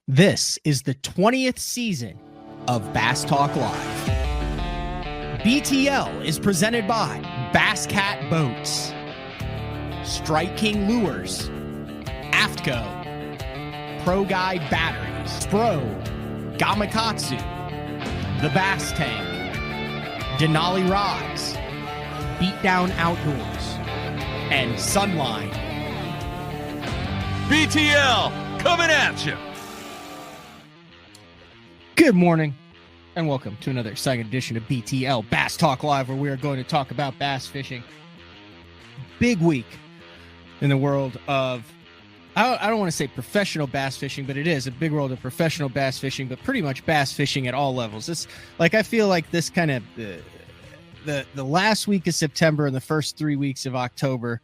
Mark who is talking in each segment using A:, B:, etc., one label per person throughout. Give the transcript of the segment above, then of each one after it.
A: This is the 20th season of Bass Talk Live. BTL is presented by Bass Cat Boats, Strike King Lures, Aftco, Pro Guide Batteries, Spro, Gamakatsu, The Bass Tank, Denali Rods, Beatdown Outdoors, and Sunline.
B: BTL coming at you.
A: Good morning, and welcome to another exciting edition of BTL Bass Talk Live, where we are going to talk about bass fishing. Big week in the world of, I don't want to say professional bass fishing, but it is a big world of professional bass fishing, but pretty much bass fishing at all levels. It's like, I feel like this kind of, the last week of September and the first 3 weeks of October,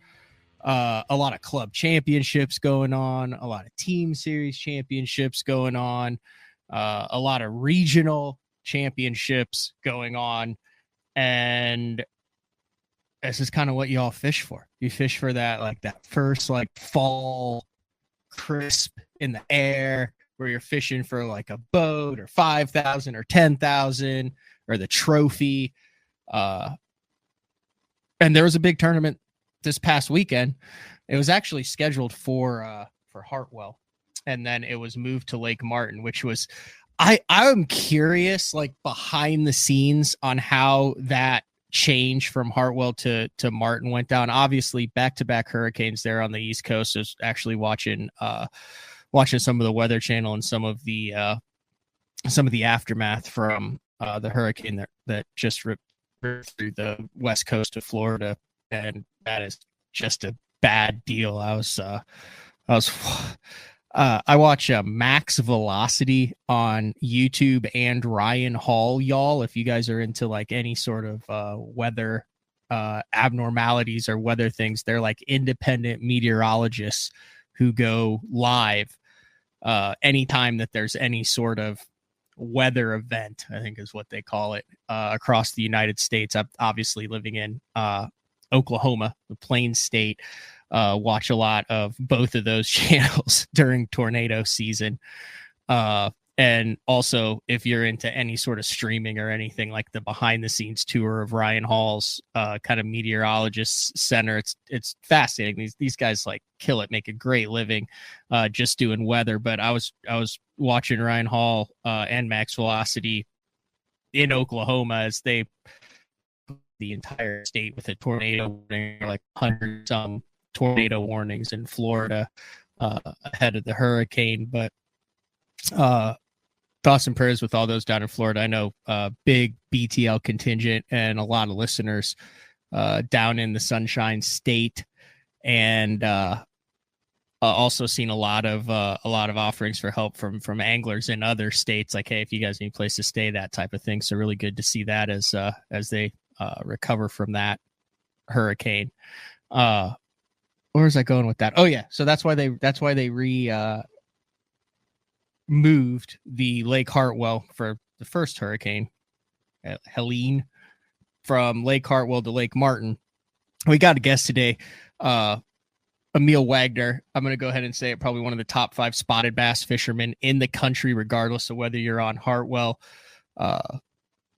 A: a lot of club championships going on, a lot of team series championships going on, a lot of regional championships going on, and this is kind of what you all fish for. You fish for that, like that first, like fall crisp in the air, where you're fishing for like a boat or 5,000 or 10,000 or the trophy. And there was a big tournament this past weekend. It was actually scheduled for Hartwell, and then it was moved to Lake Martin, which was, I'm curious, like behind the scenes on how that change from Hartwell to Martin went down. Obviously, back-to-back hurricanes there on the East Coast. I was actually watching some of the Weather Channel and some of the aftermath from the hurricane that just ripped through the west coast of Florida, and that is just a bad deal. I watch Max Velocity on YouTube and Ryan Hall, y'all. If you guys are into like any sort of weather abnormalities or weather things, they're like independent meteorologists who go live anytime that there's any sort of weather event, I think is what they call it, across the United States. I'm obviously living in Oklahoma, the Plains State. Watch a lot of both of those channels during tornado season. And also, if you're into any sort of streaming or anything, like the behind the scenes tour of Ryan Hall's kind of meteorologist center, it's fascinating. These guys like kill it, make a great living just doing weather. But I was watching Ryan Hall and Max Velocity in Oklahoma as they the entire state with a tornado warning, like 100 some tornado warnings in Florida ahead of the hurricane. But thoughts and prayers with all those down in Florida. I know big BTL contingent and a lot of listeners down in the Sunshine State, and also seen a lot of offerings for help from anglers in other states, like, hey, if you guys need a place to stay, that type of thing. So really good to see that as they recover from that hurricane. Where was I going with that? Oh yeah, so that's why they moved the Lake Hartwell for the first hurricane, Helene, from Lake Hartwell to Lake Martin. We got a guest today, Emil Wagner. I'm going to go ahead and say it, probably one of the top 5 spotted bass fishermen in the country, regardless of whether you're on Hartwell,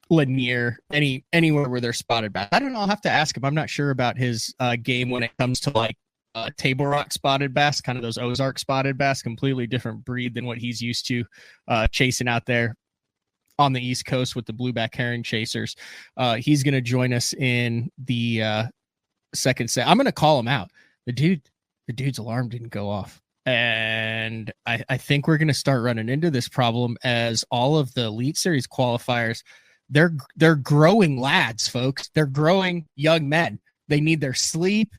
A: Lanier, anywhere where they're spotted bass. I don't know. I'll have to ask him. I'm not sure about his game when it comes to like Table Rock spotted bass, kind of those Ozark spotted bass, completely different breed than what he's used to chasing out there on the East Coast with the blueback herring chasers. He's going to join us in the second set. I'm going to call him out. The dude's alarm didn't go off. And I think we're going to start running into this problem as all of the Elite Series qualifiers, they're growing lads, folks. They're growing young men. They need their sleep.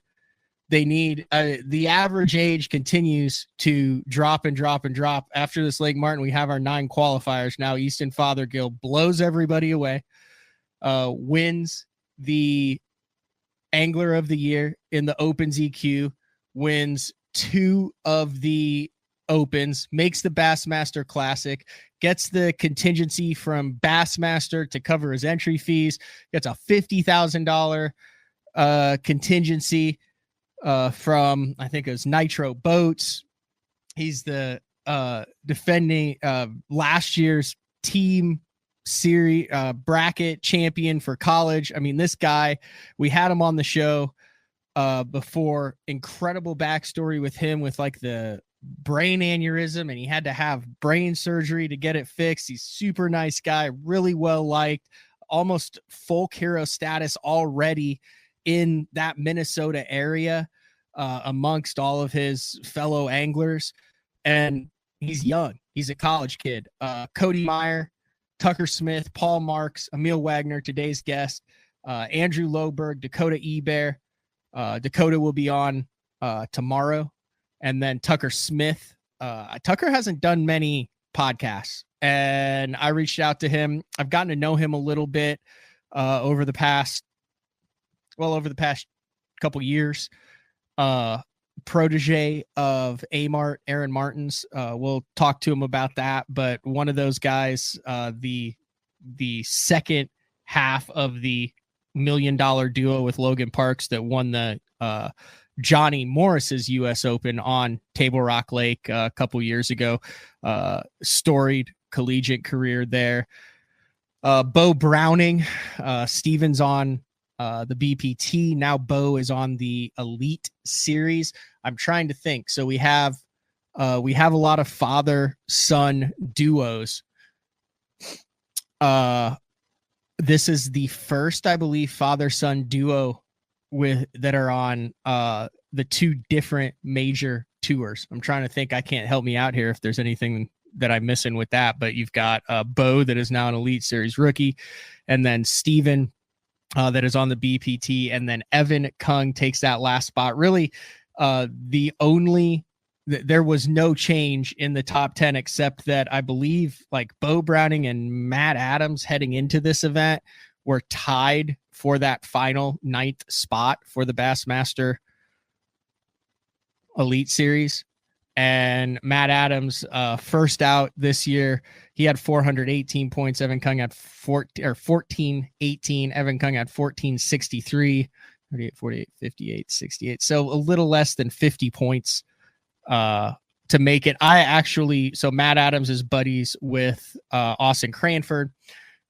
A: They need the average age continues to drop and drop and drop. After this Lake Martin, we have our 9 qualifiers. Now Easton Fothergill blows everybody away, wins the Angler of the Year in the Opens EQ, wins 2 of the Opens, makes the Bassmaster Classic, gets the contingency from Bassmaster to cover his entry fees, gets a $50,000 contingency from, I think it was Nitro Boats. He's the defending last year's team series bracket champion for college. I mean, this guy, we had him on the show before. Incredible backstory with him, with like the brain aneurysm, and he had to have brain surgery to get it fixed. He's super nice guy, really well liked, almost folk hero status already in that Minnesota area amongst all of his fellow anglers. And he's young. He's a college kid. Cody Meyer, Tucker Smith, Paul Marks, Emil Wagner, today's guest, Andrew Loberg, Dakota Ebert. Dakota will be on tomorrow. And then Tucker Smith. Tucker hasn't done many podcasts, and I reached out to him. I've gotten to know him a little bit over the past couple years. Protege of Amart, Aaron Martins. We'll talk to him about that. But one of those guys, the second half of the $1 million duo with Logan Parks that won the Johnny Morris's U.S. Open on Table Rock Lake a couple years ago. Storied collegiate career there. Bo Browning, Steven's on the BPT. Now Bo is on the Elite Series. I'm trying to think. So we have a lot of father-son duos. This is the first, I believe, father-son duo that are on the two different major tours. I'm trying to think. I can't help me out here if there's anything that I'm missing with that, but you've got Bo that is now an Elite Series rookie, and then Steven that is on the BPT, and then Evan Kung takes that last spot. Really, there was no change in the top 10, except that I believe like Bo Browning and Matt Adams heading into this event were tied for that final 9th spot for the Bassmaster Elite Series. And Matt Adams, first out this year, he had 418 points. Evan Kung had 1418. Evan Kung had 1463, 38, 48, 58, 68. So a little less than 50 points to make it. So Matt Adams is buddies with Austin Cranford,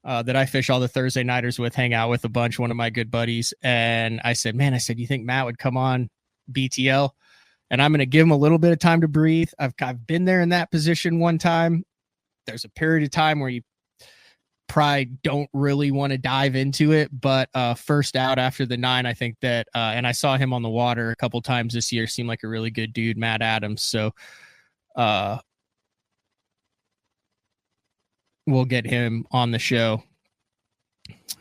A: that I fish all the Thursday nighters with, hang out with a bunch, one of my good buddies. And I said, you think Matt would come on BTL? And I'm going to give him a little bit of time to breathe. I've been there in that position one time. There's a period of time where you probably don't really want to dive into it, but first out after the 9, I think that, and I saw him on the water a couple times this year, seemed like a really good dude, Matt Adams. So we'll get him on the show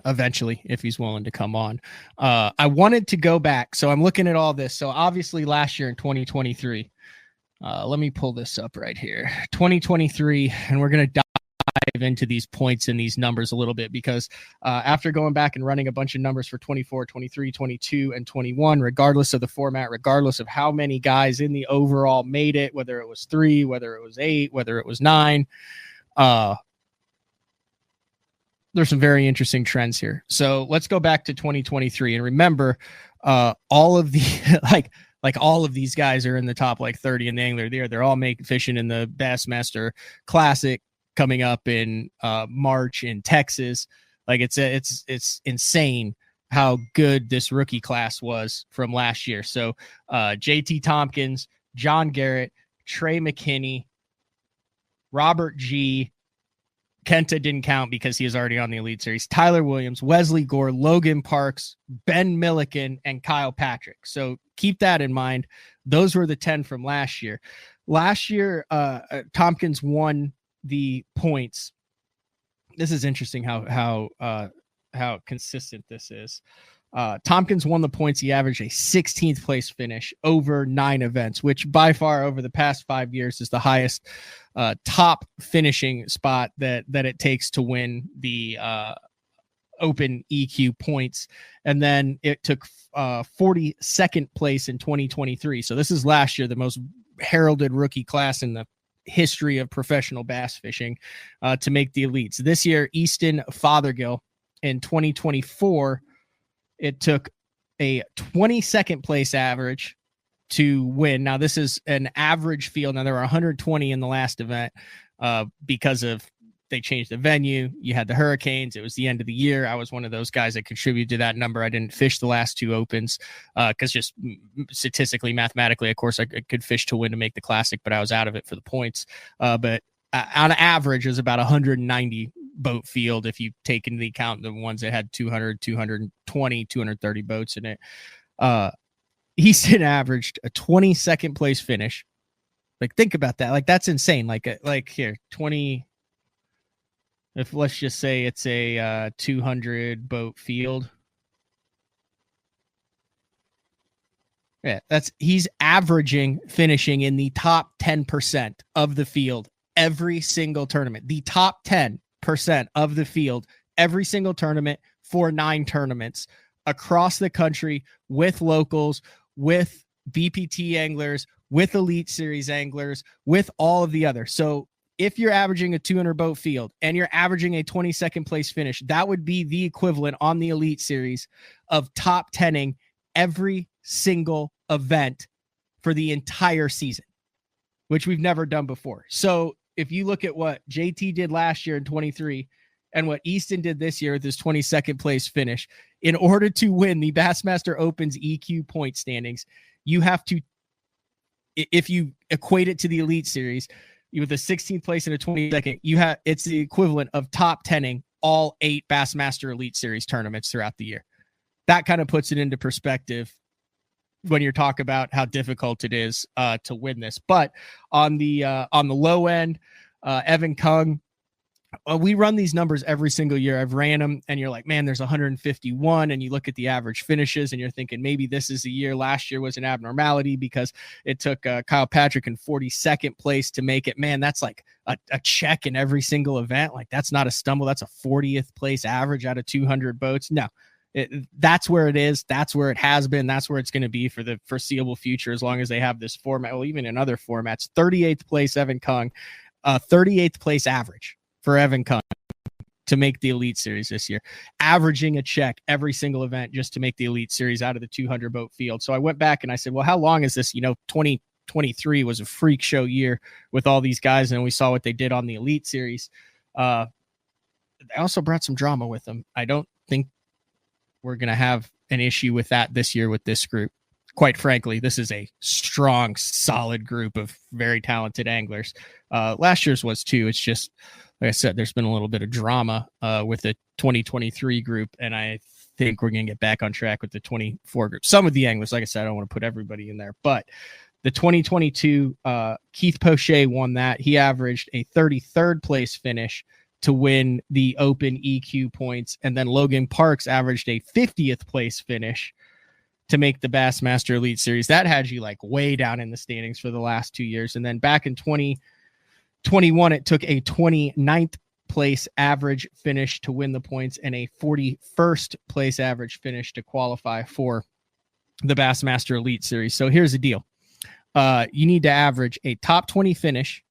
A: eventually if he's willing to come on. I wanted to go back. So I'm looking at all this. So obviously last year in 2023, let me pull this up right here, 2023. And we're going to dive into these points and these numbers a little bit, because after going back and running a bunch of numbers for 24, 23, 22, and 21, regardless of the format, regardless of how many guys in the overall made it, whether it was 3, whether it was 8, whether it was 9, there's some very interesting trends here. So let's go back to 2023 and remember, all of the like all of these guys are in the top 30 in the angler. They're all fishing in the Bassmaster Classic coming up in March in Texas. It's insane how good this rookie class was from last year. So JT Tompkins, John Garrett, Trey McKinney, Robert G. Kenta didn't count because he is already on the Elite Series. Tyler Williams, Wesley Gore, Logan Parks, Ben Milliken, and Kyle Patrick. So keep that in mind. Those were the 10 from last year. Last year, Tompkins won the points. This is interesting how consistent this is. Tompkins won the points. He averaged a 16th place finish over 9 events, which by far over the past 5 years is the highest top finishing spot that it takes to win the Open EQ points. And then it took 42nd place in 2023. So this is last year, the most heralded rookie class in the history of professional bass fishing to make the elites. This year, Easton Fothergill in 2024, it took a 22nd place average to win. Now, this is an average field. Now, there were 120 in the last event because of they changed the venue. You had the hurricanes. It was the end of the year. I was one of those guys that contributed to that number. I didn't fish the last two opens because just statistically, mathematically, of course, I could fish to win to make the classic, but I was out of it for the points. But on average, it was about 190 boat field if you take into account the ones that had 200, 220, 230 boats in it. Easton averaged a 22nd place finish. Like, think about that. Like, that's insane. Like here, 20. If let's just say it's a 200 boat field. Yeah, he's averaging finishing in the top 10% of the field every single tournament. The top 10% of the field every single tournament for 9 tournaments across the country with locals, with BPT anglers, with Elite Series anglers, with all of the others. So if you're averaging a 200 boat field and you're averaging a 22nd place finish, that would be the equivalent on the Elite Series of top 10ing every single event for the entire season, which we've never done before. So if you look at what JT did last year in 23 and what Easton did this year with his 22nd place finish, in order to win the Bassmaster Open's EQ point standings, you have to, if you equate it to the Elite Series, with a 16th place and a 22nd, it's the equivalent of top 10ing all 8 Bassmaster Elite Series tournaments throughout the year. That kind of puts it into perspective when you're talking about how difficult it is to win this. But on the low end, Evan Kung, we run these numbers every single year. I've ran them, and you're like, man, there's 151, and you look at the average finishes, and you're thinking maybe this is the year. Last year was an abnormality because it took Kyle Patrick in 42nd place to make it. Man, that's like a check in every single event. Like, that's not a stumble. That's a 40th place average out of 200 boats. No, that's where it is. That's where it has been. That's where it's going to be for the foreseeable future, as long as they have this format. Well, even in other formats, 38th place Evan Kung, 38th place average for Evan Kung to make the Elite Series this year, averaging a check every single event just to make the Elite Series out of the 200 boat field. So I went back and I said, well, how long is this? 2023 was a freak show year with all these guys, and we saw what they did on the Elite Series. They also brought some drama with them. I don't think we're going to have an issue with that this year with this group. Quite frankly, this is a strong, solid group of very talented anglers. Last year's was too. It's just, like I said, there's been a little bit of drama with the 2023 group, and I think we're going to get back on track with the 24 group. Some of the anglers, like I said, I don't want to put everybody in there, but the 2022, Keith Poche won that. He averaged a 33rd place finish to win the Open EQ points, and then Logan Parks averaged a 50th place finish to make the Bassmaster Elite Series. That had you like way down in the standings for the last 2 years. And then back in 2021, it took a 29th place average finish to win the points and a 41st place average finish to qualify for the Bassmaster Elite Series. So here's the deal. You need to average a top 20 finish,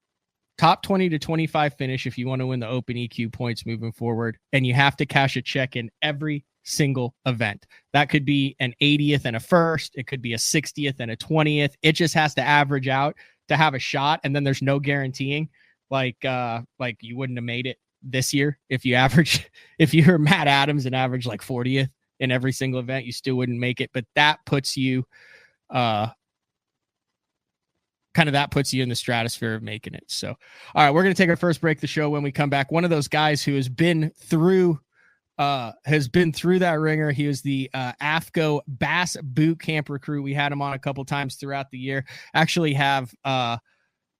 A: top 20 to 25 finish if you want to win the Open EQ points moving forward. And you have to cash a check in every single event. That could be an 80th and a first. It could be a 60th and a 20th. It just has to average out to have a shot. And then there's no guaranteeing like you wouldn't have made it this year. If you're Matt Adams and average like 40th in every single event, you still wouldn't make it. But that puts you in the stratosphere of making it. So, all right, we're going to take our first break of the show. When we come back, one of those guys who has been through that ringer. He was the AFCO Bass Boot Camp recruit. We had him on a couple times throughout the year.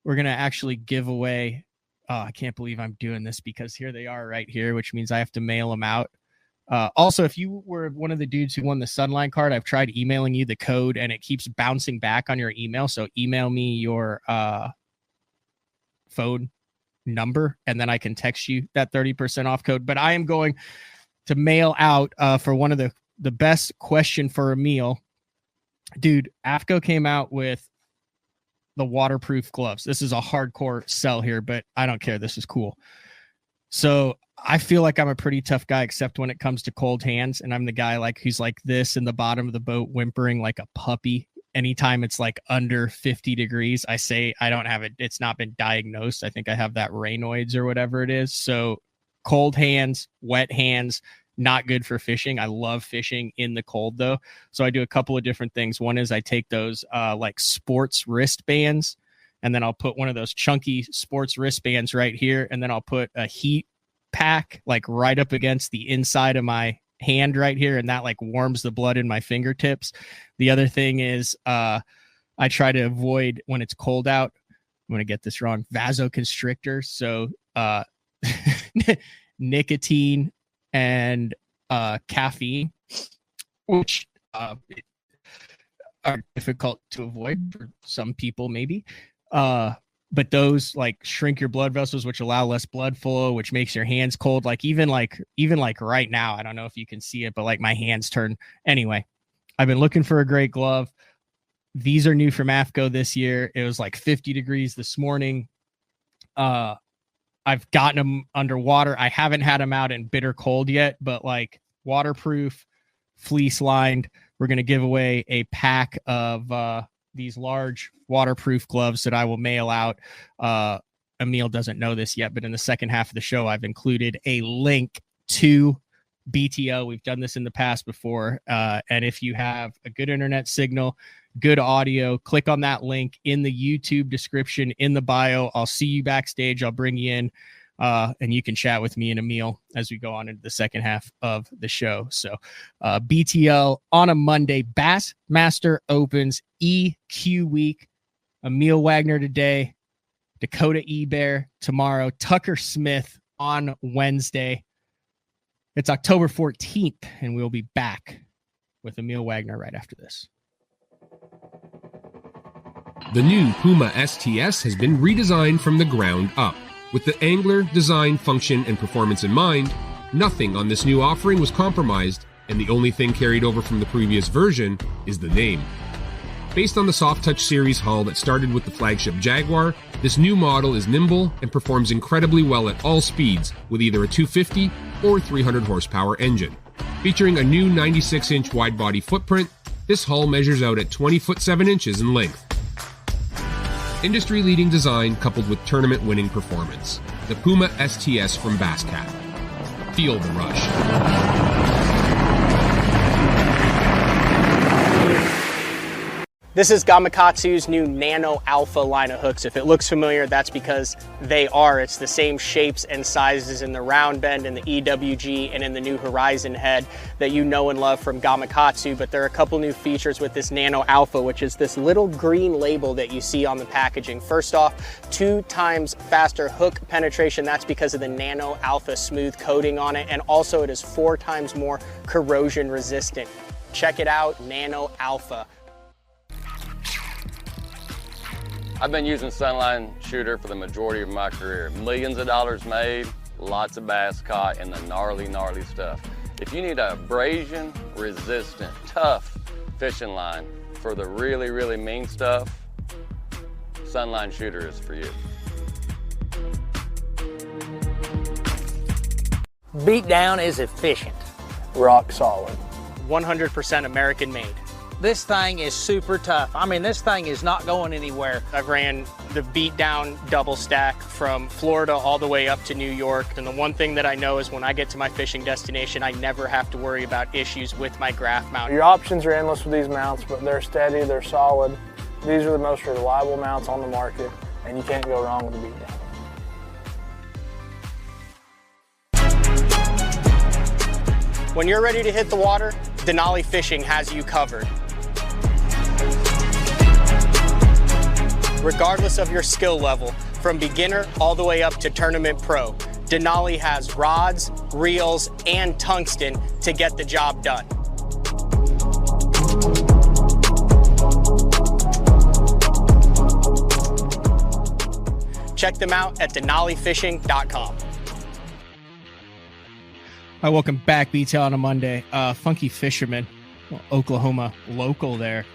A: We're going to actually give away. I can't believe I'm doing this because here they are right here, which means I have to mail them out. Also, if you were one of the dudes who won the Sunline card, I've tried emailing you the code and it keeps bouncing back on your email. So email me your phone number and then I can text you that 30% off code. But I am going to mail out for one of the best question for a meal. Dude, AFCO came out with the waterproof gloves. This is a hardcore sell here, but I don't care. This is cool. So I feel like I'm a pretty tough guy, except when it comes to cold hands. And I'm the guy who's like this in the bottom of the boat, whimpering like a puppy anytime it's like under 50 degrees, I say I don't have it. It's not been diagnosed. I think I have that Raynaud's or whatever it is. So cold hands, wet hands, not good for fishing. I love fishing in the cold though. So I do a couple of different things. One is I take those like sports wristbands, and then I'll put one of those chunky sports wristbands right here. And then I'll put a heat pack like right up against the inside of my hand right here, and that like warms the blood in my fingertips. The other thing is I try to avoid, when it's cold out, I'm going to get this wrong, vasoconstrictors. So nicotine and caffeine, which are difficult to avoid for some people maybe. But those like shrink your blood vessels, which allow less blood flow, which makes your hands cold. Like even like right now, I don't know if you can see it, but like my hands turn. Anyway, I've been looking for a great glove. These are new from AFCO this year. It was like 50 degrees this morning. I've gotten them underwater. I haven't had them out in bitter cold yet, but like waterproof, fleece lined. We're going to give away a pack of these large waterproof gloves that I will mail out. Emil doesn't know this yet, but in the second half of the show, I've included a link to BTO. We've done this in the past before. And if you have a good internet signal, good audio, click on that link in the YouTube description in the bio. I'll see you backstage. I'll bring you in. And you can chat with me and Emil as we go on into the second half of the show. So BTL on a Monday, Bassmaster Opens EQ week. Emil Wagner today, Dakota Ebear tomorrow, Tucker Smith on Wednesday. It's October 14th, and we'll be back with Emil Wagner right after this.
C: The new Puma STS has been redesigned from the ground up. With the angler, design, function, and performance in mind, nothing on this new offering was compromised, and the only thing carried over from the previous version is the name. Based on the Soft Touch series hull that started with the flagship Jaguar, this new model is nimble and performs incredibly well at all speeds with either a 250 or 300 horsepower engine. Featuring a new 96-inch wide-body footprint, this hull measures out at 20 foot 7 inches in length. Industry-leading design coupled with tournament-winning performance. The Puma STS from Basscat. Feel the rush.
D: This is Gamakatsu's new Nano Alpha line of hooks. If it looks familiar, that's because they are. It's the same shapes and sizes in the round bend and the EWG and in the new Horizon head that you know and love from Gamakatsu, but there are a couple new features with this Nano Alpha, which is this little green label that you see on the packaging. First off, 2 times faster hook penetration. That's because of the Nano Alpha smooth coating on it, and also it is 4 times more corrosion resistant. Check it out, Nano Alpha.
E: I've been using Sunline Shooter for the majority of my career. Millions of dollars made, lots of bass caught, and the gnarly, gnarly stuff. If you need a abrasion resistant, tough fishing line for the really, really mean stuff, Sunline Shooter is for you.
F: Beatdown is efficient.
D: Rock solid. 100% American made.
F: This thing is super tough. I mean, this thing is not going anywhere.
D: I've ran the Beatdown double stack from Florida all the way up to New York. And the one thing that I know is when I get to my fishing destination, I never have to worry about issues with my graph mount.
G: Your options are endless with these mounts, but they're steady, they're solid. These are the most reliable mounts on the market, and you can't go wrong with the Beatdown.
D: When you're ready to hit the water, Denali Fishing has you covered. Regardless of your skill level, from beginner all the way up to tournament pro, Denali has rods, reels, and tungsten to get the job done. Check them out at denalifishing.com.
A: Hi, welcome back, BTL on a Monday. Funky Fisherman, Oklahoma local there.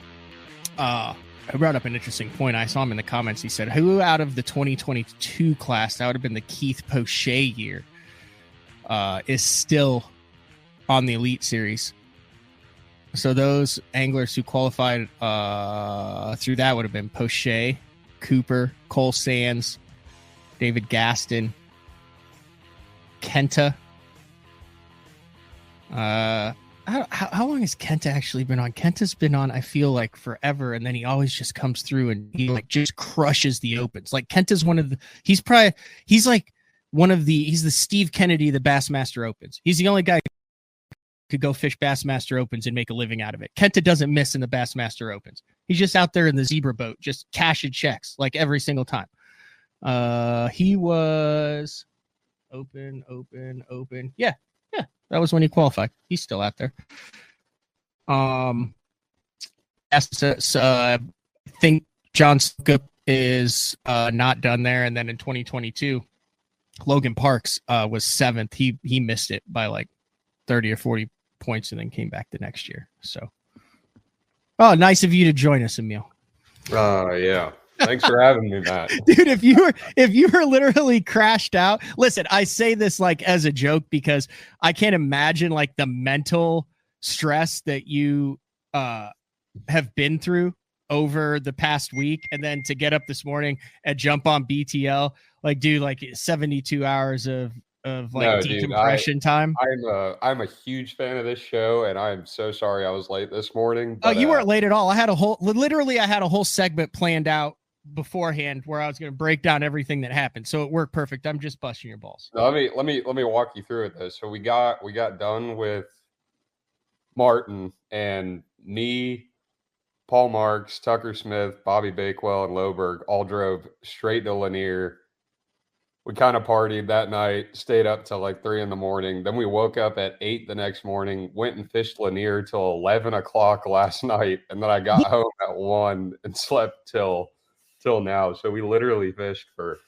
A: I brought up an interesting point. I saw him in the comments. He said, who out of the 2022 class, that would have been the Keith Poche year, is still on the Elite Series? So those anglers who qualified through that would have been Poche, Cooper, Cole Sands, David Gaston, Kenta. How long has Kenta actually been on? Kenta's been on, I feel like, forever, and then he always just comes through and he like just crushes the opens. Like Kenta's he's the Steve Kennedy of the Bassmaster Opens. He's the only guy who could go fish Bassmaster Opens and make a living out of it. Kenta doesn't miss in the Bassmaster Opens. He's just out there in the zebra boat, just cashing checks like every single time. He was open. Yeah. That was when he qualified. He's still out there. I think John Sukup is not done there. And then in 2022, Logan Parks was 7th. He missed it by like 30 or 40 points and then came back the next year. So, nice of you to join us, Emil.
C: Yeah. Thanks for having me, Matt.
A: Dude, if you were literally crashed out, listen, I say this like as a joke because I can't imagine like the mental stress that you have been through over the past week, and then to get up this morning and jump on BTL, like dude, like 72 hours of like decompression time.
C: I'm a huge fan of this show, and I'm so sorry I was late this morning.
A: But, you weren't late at all. I had a whole segment planned out beforehand where I was going to break down everything that happened, so it worked perfect. I'm just busting your balls.
C: Let me walk you through it though. So we got done with Martin, and me, Paul Marks, Tucker Smith, Bobby Bakewell, and Loberg all drove straight to Lanier. We kind of partied that night, stayed up till like 3 a.m. Then we woke up at 8 the next morning, went and fished Lanier till 11 o'clock last night. And then I got home at 1 and slept till now. So we literally fished for,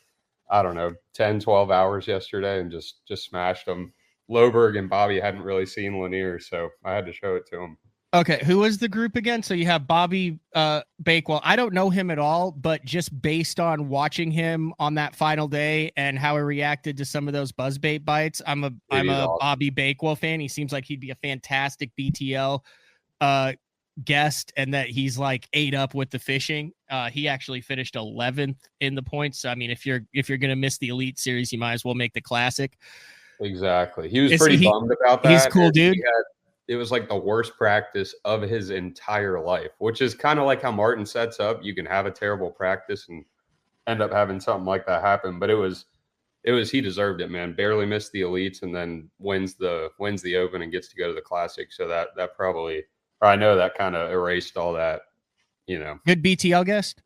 C: I don't know, 10, 12 hours yesterday and just smashed them. Loberg and Bobby hadn't really seen Lanier, so I had to show it to them.
A: Okay, who was the group again? So you have Bobby Bakewell. I don't know him at all, but just based on watching him on that final day and how he reacted to some of those buzzbait bites, I'm a awesome Bobby Bakewell fan. He seems like he'd be a fantastic BTL guest, and that he's like ate up with the fishing. He actually finished 11th in the points. So, I mean, if you're gonna miss the Elite Series, you might as well make the Classic.
C: Exactly. He was pretty bummed about that.
A: He's a cool dude.
C: It was like the worst practice of his entire life, which is kind of like how Martin sets up. You can have a terrible practice and end up having something like that happen. But he deserved it, man. Barely missed the Elites and then wins the Open and gets to go to the Classic. So that probably, or I know that kind of erased all that, you know.
A: Good BTL guest.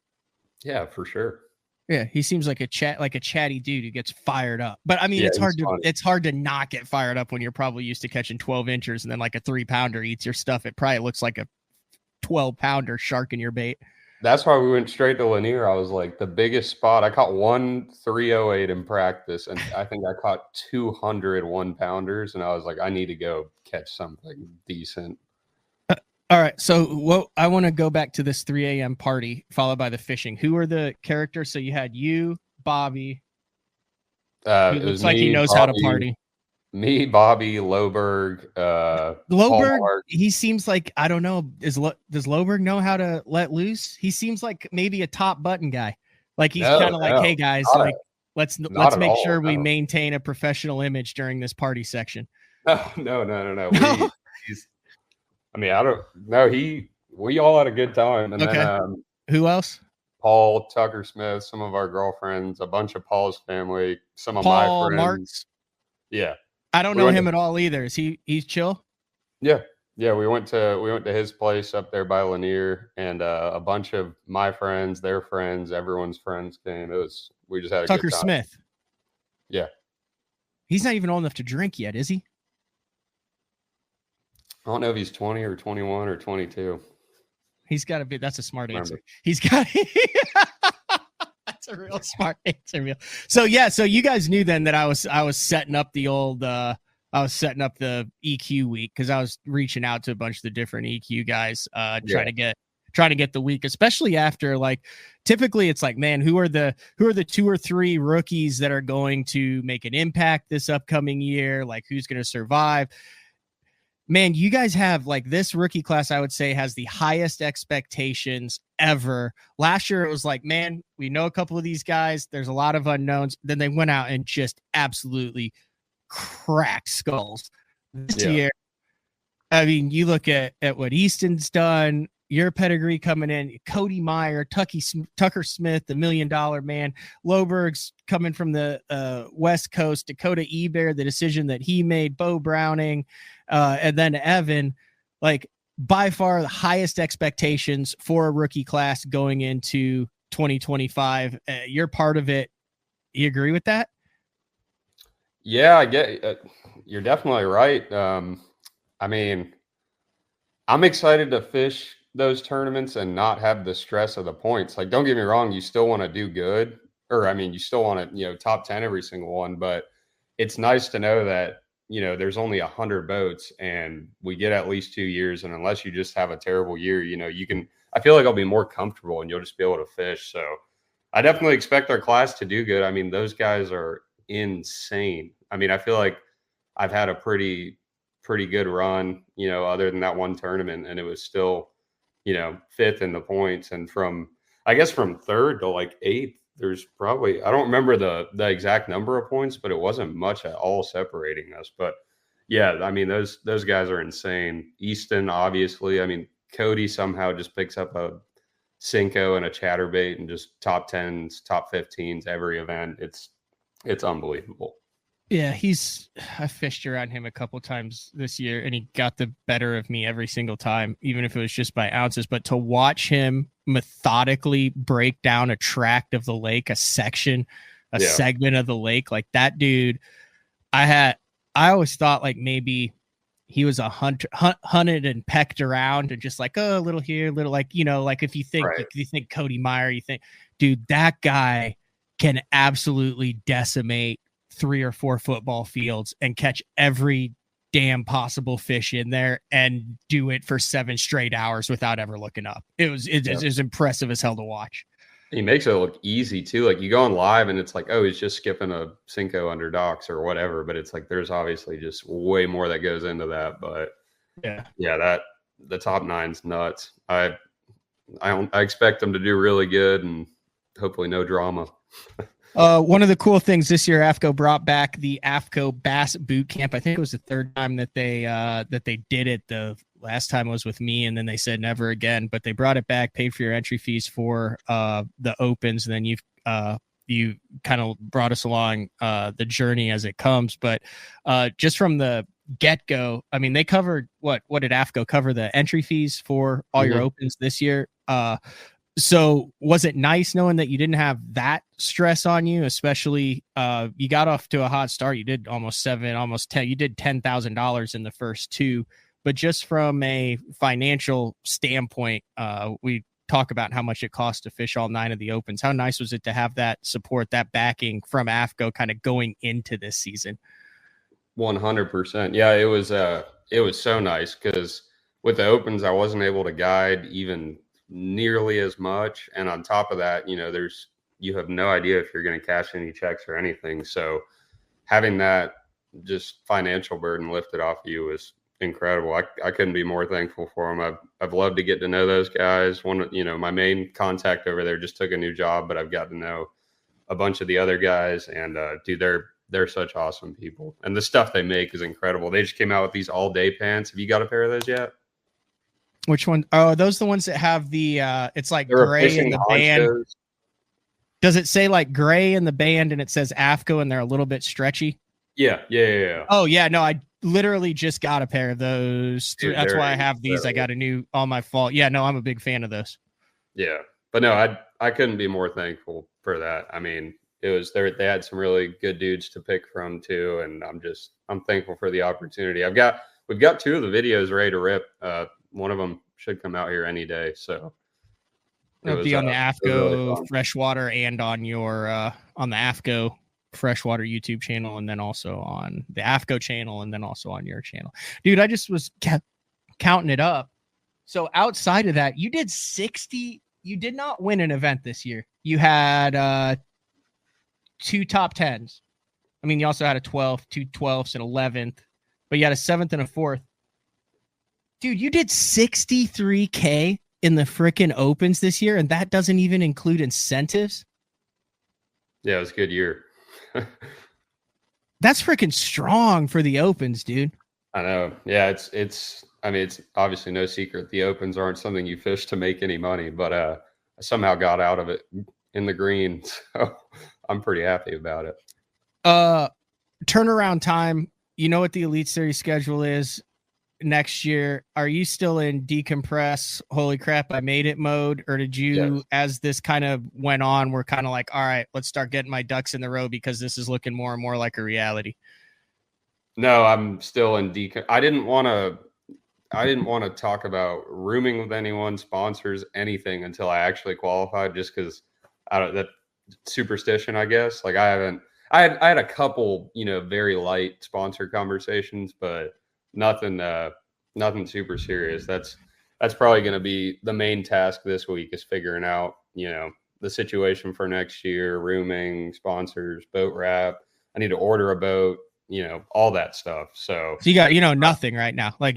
C: Yeah, for sure.
A: Yeah, he seems like a chatty dude who gets fired up. But I mean, yeah, it's hard to not get fired up when you're probably used to catching 12 inchers and then like a 3-pounder eats your stuff. It probably looks like a 12-pounder shark in your bait.
C: That's why we went straight to Lanier. I was like, the biggest spot. I caught 1 308 in practice, and I think I caught 200 1-pounders, and I was like, I need to go catch something decent.
A: All right, so I want to go back to this 3 a.m. party followed by the fishing. Who are the characters? So you had you, Bobby. It looks like he knows how to party.
C: Me, Bobby, Loberg.
A: Loberg, he seems like, I don't know. Does Loberg know how to let loose? He seems like maybe a top button guy. Like he's kind of like, hey guys, like let's make sure we maintain a professional image during this party section.
C: No. I mean, I don't know. We all had a good time. And then
A: who else?
C: Paul, Tucker Smith, some of our girlfriends, a bunch of Paul's family, some of my friends.
A: Marks.
C: Yeah.
A: I don't know him at all either. Is he's chill?
C: Yeah. Yeah. We went to his place up there by Lanier, and a bunch of my friends, their friends, everyone's friends came. We just had a
A: Tucker
C: good time.
A: Smith.
C: Yeah.
A: He's not even old enough to drink yet, is he?
C: I don't know if he's 20 or 21 or 22.
A: He's got to be. That's a smart answer. He's got. That's a real smart answer. So yeah. So you guys knew then that I was setting up the old. I was setting up the EQ week because I was reaching out to a bunch of the different EQ guys, trying to get the week, especially after like typically it's like, man, who are the 2 or 3 rookies that are going to make an impact this upcoming year? Like who's going to survive? man, you guys have like this rookie class, I would say, has the highest expectations ever. Last year, it was like, man, we know a couple of these guys. There's a lot of unknowns. Then they went out and just absolutely cracked skulls. This year, I mean, you look at what Easton's done, your pedigree coming in, Cody Meyer, Tucker Smith, the $1 Million Man, Loberg's coming from the West Coast, Dakota Eber, the decision that he made, Bo Browning, and then Evan, like by far the highest expectations for a rookie class going into 2025. You're part of it. You agree with that?
H: Yeah, I get you're definitely right. I mean, I'm excited to fish those tournaments and not have the stress of the points. Like, don't get me wrong, you still want to do good, or I mean, you still want to, top 10 every single one, but it's nice to know that, there's only 100 boats and we get at least 2 years. And unless you just have a terrible year, I feel like I'll be more comfortable and you'll just be able to fish. So I definitely expect our class to do good. I mean, those guys are insane. I mean, I feel like I've had a pretty good run, other than that one tournament, and it was still, fifth in the points. And from third to like eighth, there's probably, I don't remember the exact number of points, but it wasn't much at all separating us. But yeah, I mean, those guys are insane. Easton, obviously, I mean, Cody somehow just picks up a Cinco and a chatterbait and just top 10s, top 15s every event. It's unbelievable.
A: Yeah, I fished around him a couple times this year, and he got the better of me every single time, even if it was just by ounces. But to watch him methodically break down a tract of the lake, a section, segment of the lake, like that dude, I always thought like maybe he was a hunted and pecked around and just like, oh, a little here, a little like, like if you think Cody Meyer, you think, dude, that guy can absolutely decimate 3 or 4 football fields and catch every damn possible fish in there and do it for 7 straight hours without ever looking up. It was impressive as hell to watch.
H: He makes it look easy too. Like you go on live and it's like, oh, he's just skipping a Cinco under docks or whatever. But it's like, there's obviously just way more that goes into that. But that the top 9's nuts. I expect them to do really good and hopefully no drama.
A: One of the cool things this year, AFCO brought back the AFCO Bass Boot Camp. I think it was the third time that they did it. The last time was with me, and then they said never again. But they brought it back, paid for your entry fees for the opens, and then you kind of brought us along the journey as it comes. But just from the get-go, I mean, they covered what did AFCO cover? The entry fees for all your opens this year. So was it nice knowing that you didn't have that stress on you, especially you got off to a hot start. You did almost 10. You did $10,000 in the first 2, but just from a financial standpoint, we talk about how much it costs to fish all 9 of the opens. How nice was it to have that support, that backing from AFCO kind of going into this season?
H: 100%. Yeah, it was so nice because with the opens, I wasn't able to guide even nearly as much, and on top of that, you have no idea if you're going to cash any checks or anything. So having that just financial burden lifted off of you was incredible. I couldn't be more thankful for them. I've loved to get to know those guys. My main contact over there just took a new job, but I've got to know a bunch of the other guys, and dude, they're such awesome people, and the stuff they make is incredible. They just came out with these all-day pants. Have you got a pair of those yet?
A: Which one? Oh, are those the ones that have the it's like gray in the band? Does it say like gray in the band and it says AFCO and they're a little bit stretchy?
H: Yeah.
A: Oh yeah, no, I literally just got a pair of those. Dude, that's why I have these. I got a new on my fall. Yeah, no, I'm a big fan of those.
H: Yeah, but no, I couldn't be more thankful for that. I mean, it was there. They had some really good dudes to pick from too, and I'm thankful for the opportunity. We've got 2 of the videos ready to rip. One of them should come out here any day. So
A: it'll be on the AFCO really freshwater and on your on the AFCO freshwater YouTube channel, and then also on the AFCO channel, and then also on your channel. Dude, I just was counting it up. So outside of that, you did 60. You did not win an event this year. You had 2 top 10s. I mean, you also had a 12th, 2 12ths, and 11th, but you had a 7th and a 4th. Dude, you did 63K in the frickin' opens this year, and that doesn't even include incentives.
H: Yeah, it was a good year.
A: That's freaking strong for the opens, dude.
H: I know. Yeah, it's I mean, it's obviously no secret the opens aren't something you fish to make any money, but I somehow got out of it in the green. So I'm pretty happy about it.
A: Turnaround time, you know what the Elite Series schedule is next year. Are you still in decompress, holy crap, I made it mode? Or did you, as this kind of went on, we're kind of like, all right, let's start getting my ducks in the row because this is looking more and more like a reality?
H: No, I'm still in I didn't want to talk about rooming with anyone, sponsors, anything until I actually qualified, just because that superstition, I guess. Like I had a couple, very light sponsor conversations, but nothing super serious. That's probably going to be the main task this week, is figuring out, the situation for next year, rooming, sponsors, boat wrap. I need to order a boat, all that stuff. So
A: you got, nothing right now. Like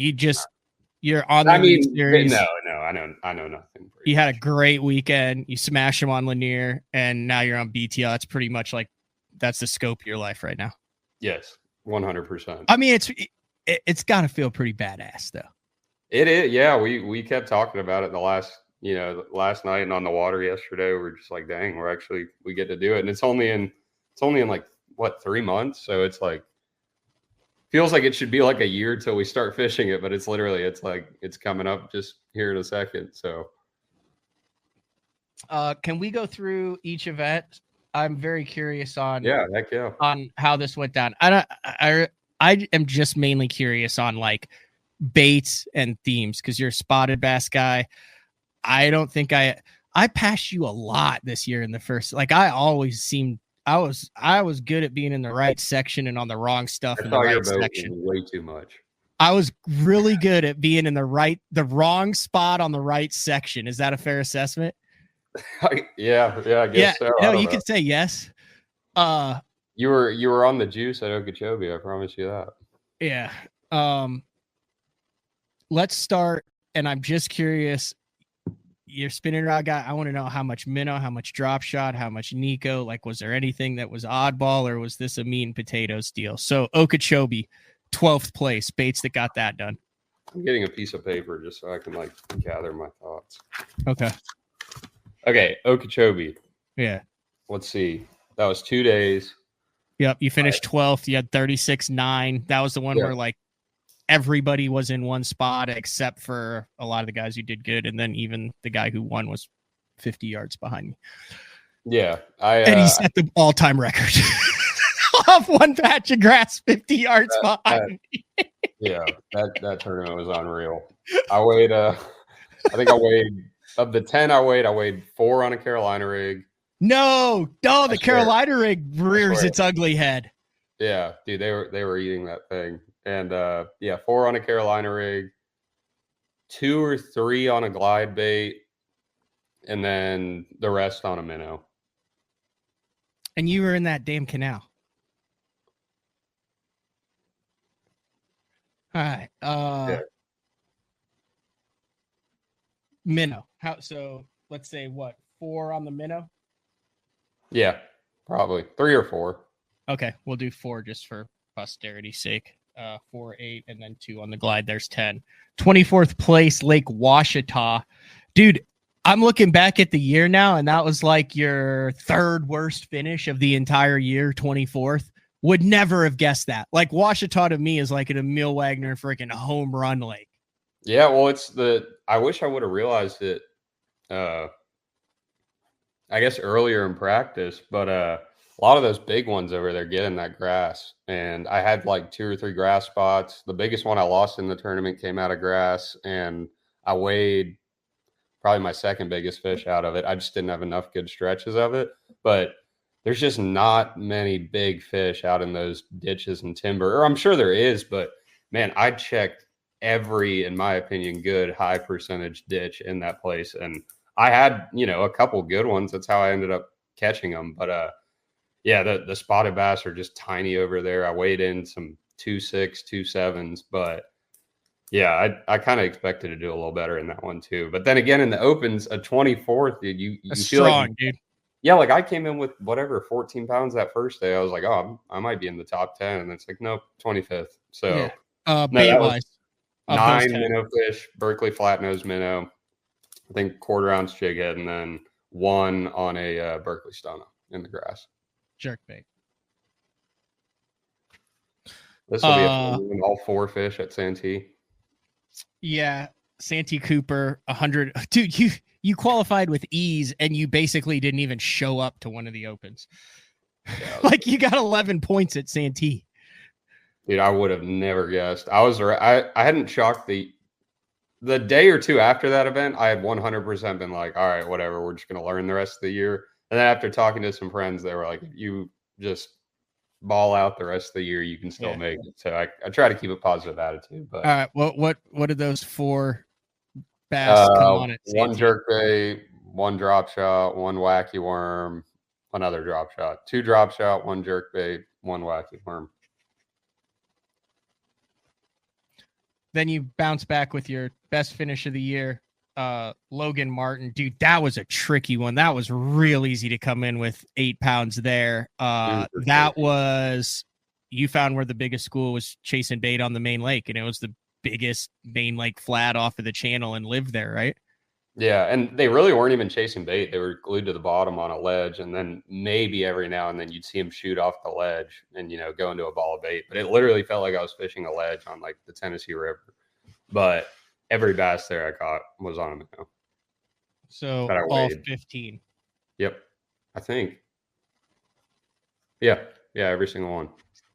A: you're on the Elite Series.
H: No, I know nothing.
A: You had a great weekend. You smashed him on Lanier, and now you're on BTL. That's pretty much like, that's the scope of your life right now.
H: Yes, 100%.
A: I mean, it's got to feel pretty badass, though.
H: It is. Yeah, we kept talking about it the last night and on the water yesterday. We're just like, dang, we get to do it, and it's only in like what, 3 months. So it's like, feels like it should be like a year till we start fishing it, but it's like it's coming up just here in a second. So,
A: can we go through each event? I'm very curious on
H: on
A: how this went down. I am just mainly curious on like baits and themes, because you're a spotted bass guy. I don't think I passed you a lot this year in the first. Like I always seemed I was good at being in the right section and on the wrong stuff in the right section.
H: Way too much.
A: I was really good at being in the wrong spot on the right section. Is that a fair assessment?
H: Yeah, I guess so.
A: No, you can say yes.
H: You were on the juice at Okeechobee. I promise you that.
A: Yeah. Let's start. And I'm just curious. You're spinning rod guy. I want to know how much minnow, how much drop shot, how much Nico. Like, was there anything that was oddball, or was this a meat and potatoes deal? So Okeechobee, 12th place, baits that got that done.
H: I'm getting a piece of paper just so I can like gather my thoughts.
A: Okay,
H: Okeechobee.
A: Yeah.
H: Let's see. That was 2 days.
A: Yep, you finished 12th. You had 36.9. That was the one where like everybody was in one spot except for a lot of the guys who did good, and then even the guy who won was 50 yards behind me.
H: Yeah,
A: and he set the all-time record off one patch of grass, 50 yards behind me.
H: Yeah, that tournament was unreal. I weighed of the 10 I weighed 4 on a Carolina rig.
A: No, the Carolina rig rears its ugly head.
H: Yeah, dude, they were eating that thing. And 4 on a Carolina rig, 2 or 3 on a glide bait, and then the rest on a minnow.
A: And you were in that damn canal. All right. Minnow. Let's say what, 4 on the minnow?
H: Yeah, probably 3 or 4.
A: Okay, we'll do 4 just for posterity's sake. 4, 8, and then 2 on the glide. There's 10. 24th place, Lake Washita. Dude, I'm looking back at the year now, and that was like your 3rd worst finish of the entire year, 24th. Would never have guessed that. Like, Washita to me is like an Emil Wagner freaking home run lake.
H: Yeah, well, I wish I would have realized it, I guess earlier in practice, but a lot of those big ones over there get in that grass. And I had like 2 or 3 grass spots. The biggest one I lost in the tournament came out of grass, and I weighed probably my 2nd biggest fish out of it. I just didn't have enough good stretches of it. But there's just not many big fish out in those ditches and timber. Or I'm sure there is, but man, I checked every, in my opinion, good high percentage ditch in that place. And I had, a couple good ones. That's how I ended up catching them. But yeah, the spotted bass are just tiny over there. I weighed in some 2.6, 2.7s, but Yeah, I kind of expected to do a little better in that one too. But then again, in the opens, a 24th, dude, you
A: That's
H: feel
A: strong,
H: like,
A: dude.
H: yeah, like I came in with whatever 14 pounds that first day. I was like, oh, I might be in the top 10, and it's like, nope, 25th. So
A: Yeah.
H: no,
A: Bait
H: that was
A: wise, of those
H: 9
A: 10.
H: minnow fish, Berkeley flat-nosed minnow, I think quarter ounce jig head, and then 1 on a Berkeley stunner in the grass.
A: Jerk bait.
H: This will be a fun one, all 4 fish at Santee.
A: Yeah, Santee Cooper, 100. Dude, you qualified with ease, and you basically didn't even show up to one of the opens.
H: Yeah,
A: Like you got 11 points at Santee.
H: dude, I would have never guessed. I hadn't chalked the day or two after that event. I had 100% been like, all right, whatever. We're just gonna learn the rest of the year. And then after talking to some friends, they were like, if you just ball out the rest of the year, you can still make it. So I try to keep a positive attitude. But
A: All right, what did those 4 bass come on at Santee?
H: 1 jerkbait, 1 drop shot, 1 wacky worm, another drop shot, 2 drop shot, 1 jerkbait, 1 wacky worm.
A: Then you bounce back with your best finish of the year, Logan Martin. Dude, that was a tricky one. That was real easy to come in with 8 pounds there. That was, you found where the biggest school was chasing bait on the main lake, and it was the biggest main lake flat off of the channel and lived there, right?
H: Yeah, and they really weren't even chasing bait. They were glued to the bottom on a ledge, and then maybe every now and then you'd see them shoot off the ledge and, go into a ball of bait. But it literally felt like I was fishing a ledge on like the Tennessee River. But every bass there I caught was on a minnow.
A: So all 15.
H: Yep, I think. Yeah, every single one.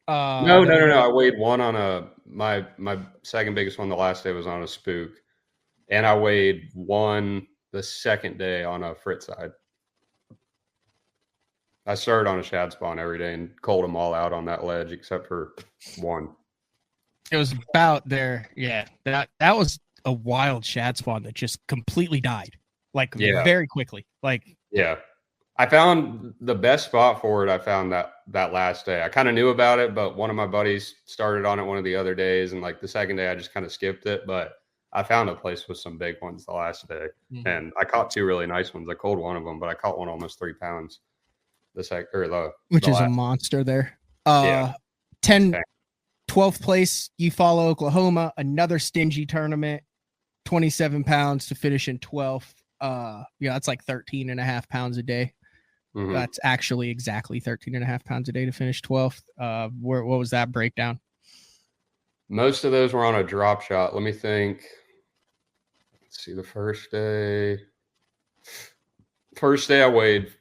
H: No. I weighed 1 on my second biggest one the last day was on a spook. And I weighed 1 the second day on a frit side. I started on a shad spawn every day and culled them all out on that ledge except for 1.
A: It was about there. Yeah, that was a wild shad spawn that just completely died, like very quickly. Like
H: I found the best spot for it. I found that last day. I kind of knew about it, but one of my buddies started on it one of the other days, and like the second day I just kind of skipped it. But I found a place with some big ones the last day, and I caught 2 really nice ones. I culled 1 of them, but I caught one almost 3 pounds.
A: Which is a monster there. 12th place, Eufaula, Oklahoma, another stingy tournament, 27 pounds to finish in 12th. That's like 13 and a half pounds a day. Mm-hmm. That's actually exactly 13 and a half pounds a day to finish 12th. What was that breakdown?
H: Most of those were on a drop shot. Let me think. Let's see, the first day I weighed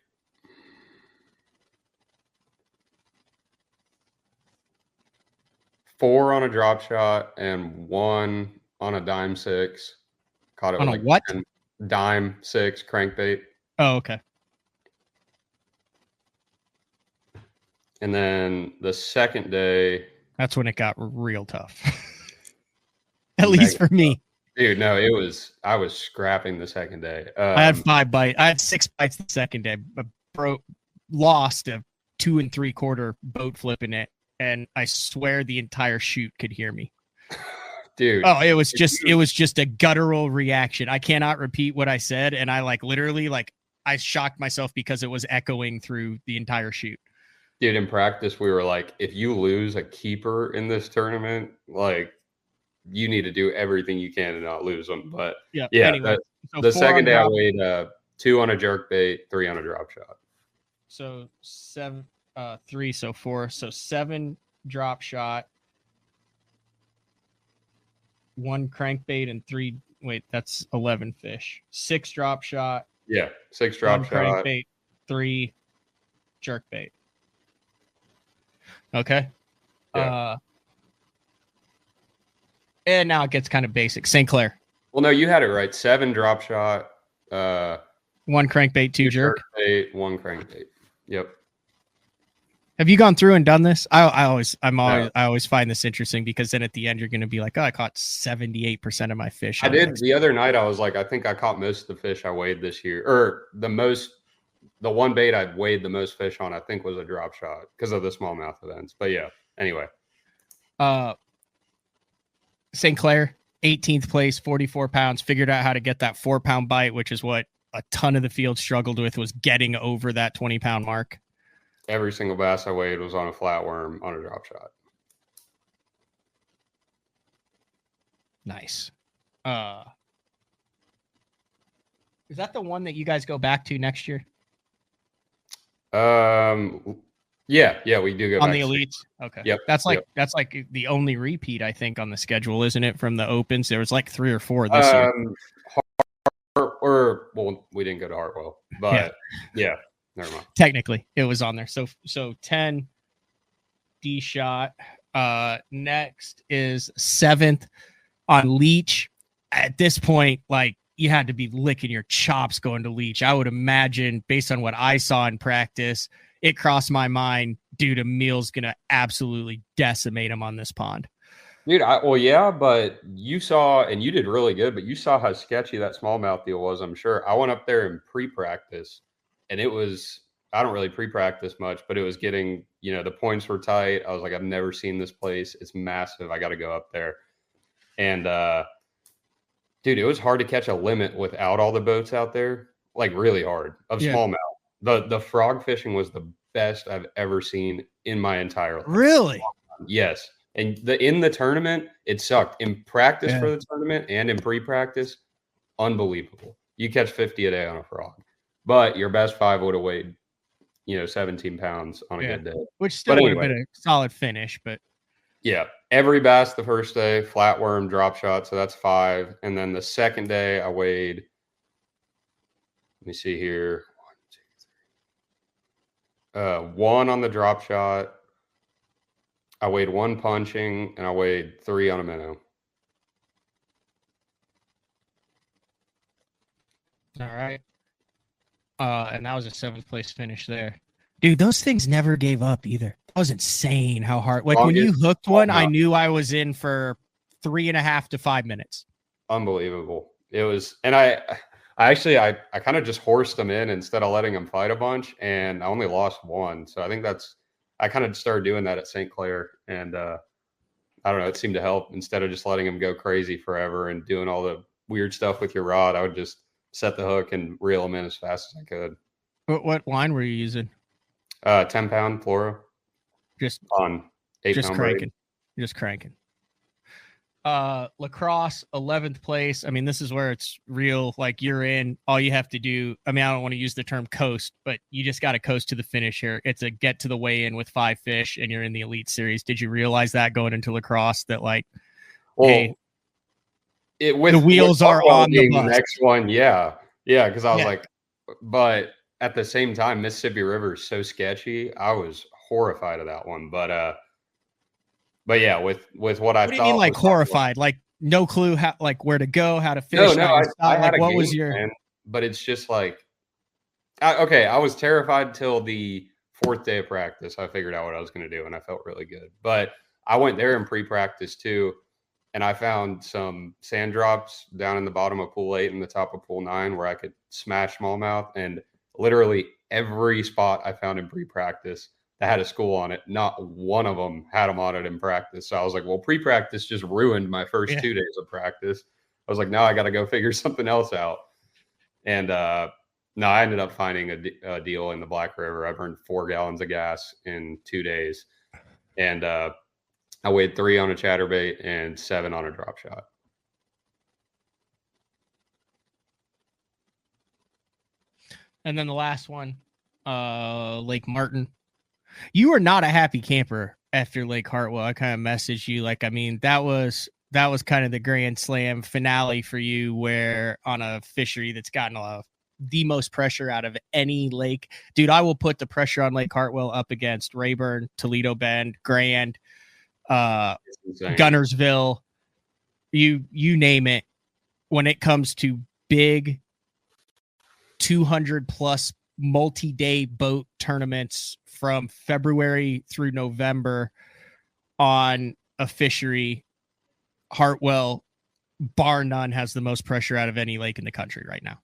H: 4 on a drop shot and 1 on a dime 6. Caught it
A: on
H: with
A: a what?
H: Dime 6 crankbait.
A: Oh, okay.
H: And then the second day,
A: that's when it got real tough. At least for me.
H: Dude, no, I was scrapping the second day.
A: I had 5 bites. I had 6 bites the second day, but lost a 2 3/4 boat flipping it. And I swear the entire chute could hear me.
H: Dude.
A: Oh, it was just a guttural reaction. I cannot repeat what I said. And I literally I shocked myself because it was echoing through the entire chute.
H: Dude, in practice, we were like, if you lose a keeper in this tournament, you need to do everything you can to not lose them. But anyway, the second day I weighed 2 on a jerkbait, 3 on a drop shot.
A: So 3, so 4, so 7 drop shot, 1 crankbait, and 3. Wait, that's 11 fish. 6 drop shot.
H: Yeah, 6 drop shot.
A: Crankbait, 3 jerkbait. Okay.
H: Yeah.
A: And now it gets kind of basic. St. Clair.
H: Well, no, you had it right. 7 drop shot.
A: 1 crankbait, 2 jerk.
H: Jerkbait, 1 crankbait. Yep.
A: Have you gone through and done this? I always find this interesting because then at the end you're going to be like, oh, I caught 78% of my fish.
H: I did the other night. I was like, I think I caught most of the fish I weighed this year, or the one bait I weighed the most fish on, I think, was a drop shot because of the smallmouth events. But yeah, anyway.
A: St. Clair, 18th place, 44 pounds, figured out how to get that 4-pound bite, which is what a ton of the field struggled with, was getting over that 20-pound mark.
H: Every single bass I weighed was on a flatworm on a drop shot.
A: Nice. Is that the one that you guys go back to next year?
H: Yeah, we do go
A: on
H: back
A: the
H: to
A: elites. Okay.
H: Yep.
A: That's like the only repeat, I think, on the schedule, isn't it? From the opens, there was like 3 or 4 this year.
H: Well, we didn't go to Hartwell, but yeah, never mind.
A: Technically, it was on there. So 10 D shot. Next is 7th on Leech. At this point, like, you had to be licking your chops going to Leech. I would imagine, based on what I saw in practice, it crossed my mind, dude, Emil's going to absolutely decimate him on this pond.
H: Dude, but you saw, and you did really good, but you saw how sketchy that smallmouth deal was, I'm sure. I went up there in pre-practice, and it was, I don't really pre-practice much, but it was getting, the points were tight. I was like, I've never seen this place. It's massive. I got to go up there. And, dude, it was hard to catch a limit without all the boats out there, like really hard, of smallmouth. The frog fishing was the best I've ever seen in my entire life.
A: Really?
H: Yes. And in the tournament, it sucked. In practice for the tournament and in pre-practice, unbelievable. You catch 50 a day on a frog. But your best 5 would have weighed, 17 pounds on a good day.
A: Which still would have been a solid finish, but
H: yeah, every bass the first day, flatworm, drop shot, so that's 5. And then the second day I weighed, let me see here, 1 on the drop shot. I weighed 1 punching, and I weighed 3 on a minnow.
A: All right. And that was a 7th place finish there. Dude, those things never gave up either. That was insane how hard. Like, when you hooked one, I knew I was in for 3.5 to 5 minutes.
H: Unbelievable. It was, and I kind of just horsed them in instead of letting them fight a bunch, and I only lost 1. So I think I kind of started doing that at St. Clair, and I don't know, it seemed to help. Instead of just letting them go crazy forever and doing all the weird stuff with your rod, I would just set the hook and reel them in as fast as I could.
A: What line were you using?
H: 10-pound fluoro.
A: Just
H: on 8-pound
A: cranking. Just cranking. Lacrosse, 11th place. I mean, this is where it's real. Like, you're in. All you have to do, I mean, I don't want to use the term coast, but you just got to coast to the finish here. It's a get to the weigh-in with 5 fish, and you're in the elite series. Did you realize that going into lacrosse, that like, hey, the wheels are on the bus?
H: Next one, yeah, because I was like, but at the same time, Mississippi River is so sketchy. I was horrified of that one, but yeah, with what I thought.
A: What do you mean, like horrified? Like, no clue how, like, where to go, how to fish?
H: No, I had
A: like,
H: a
A: what
H: game
A: was your?
H: plan, but it's just like, I was terrified till the 4th day of practice. I figured out what I was going to do, and I felt really good. But I went there in pre-practice too, and I found some sand drops down in the bottom of pool 8 and the top of pool 9 where I could smash smallmouth, and literally every spot I found in pre-practice that had a school on it, not one of them had them on it in practice. So I was like, well, pre-practice just ruined my first 2 days of practice. I was like, now I got to go figure something else out. And no, I ended up finding a deal in the Black River. I burned 4 gallons of gas in 2 days. And I weighed 3 on a chatterbait and 7 on a drop shot.
A: And then the last one, Lake Martin. You were not a happy camper after Lake Hartwell. I kind of messaged you, like, I mean, that was kind of the Grand Slam finale for you, where on a fishery that's gotten the most pressure out of any lake. Dude, I will put the pressure on Lake Hartwell up against Rayburn, Toledo Bend, Grand, Gunnersville, you name it. When it comes to big 200 plus multi-day boat tournaments from February through November on a fishery, Hartwell, bar none, has the most pressure out of any lake in the country right now.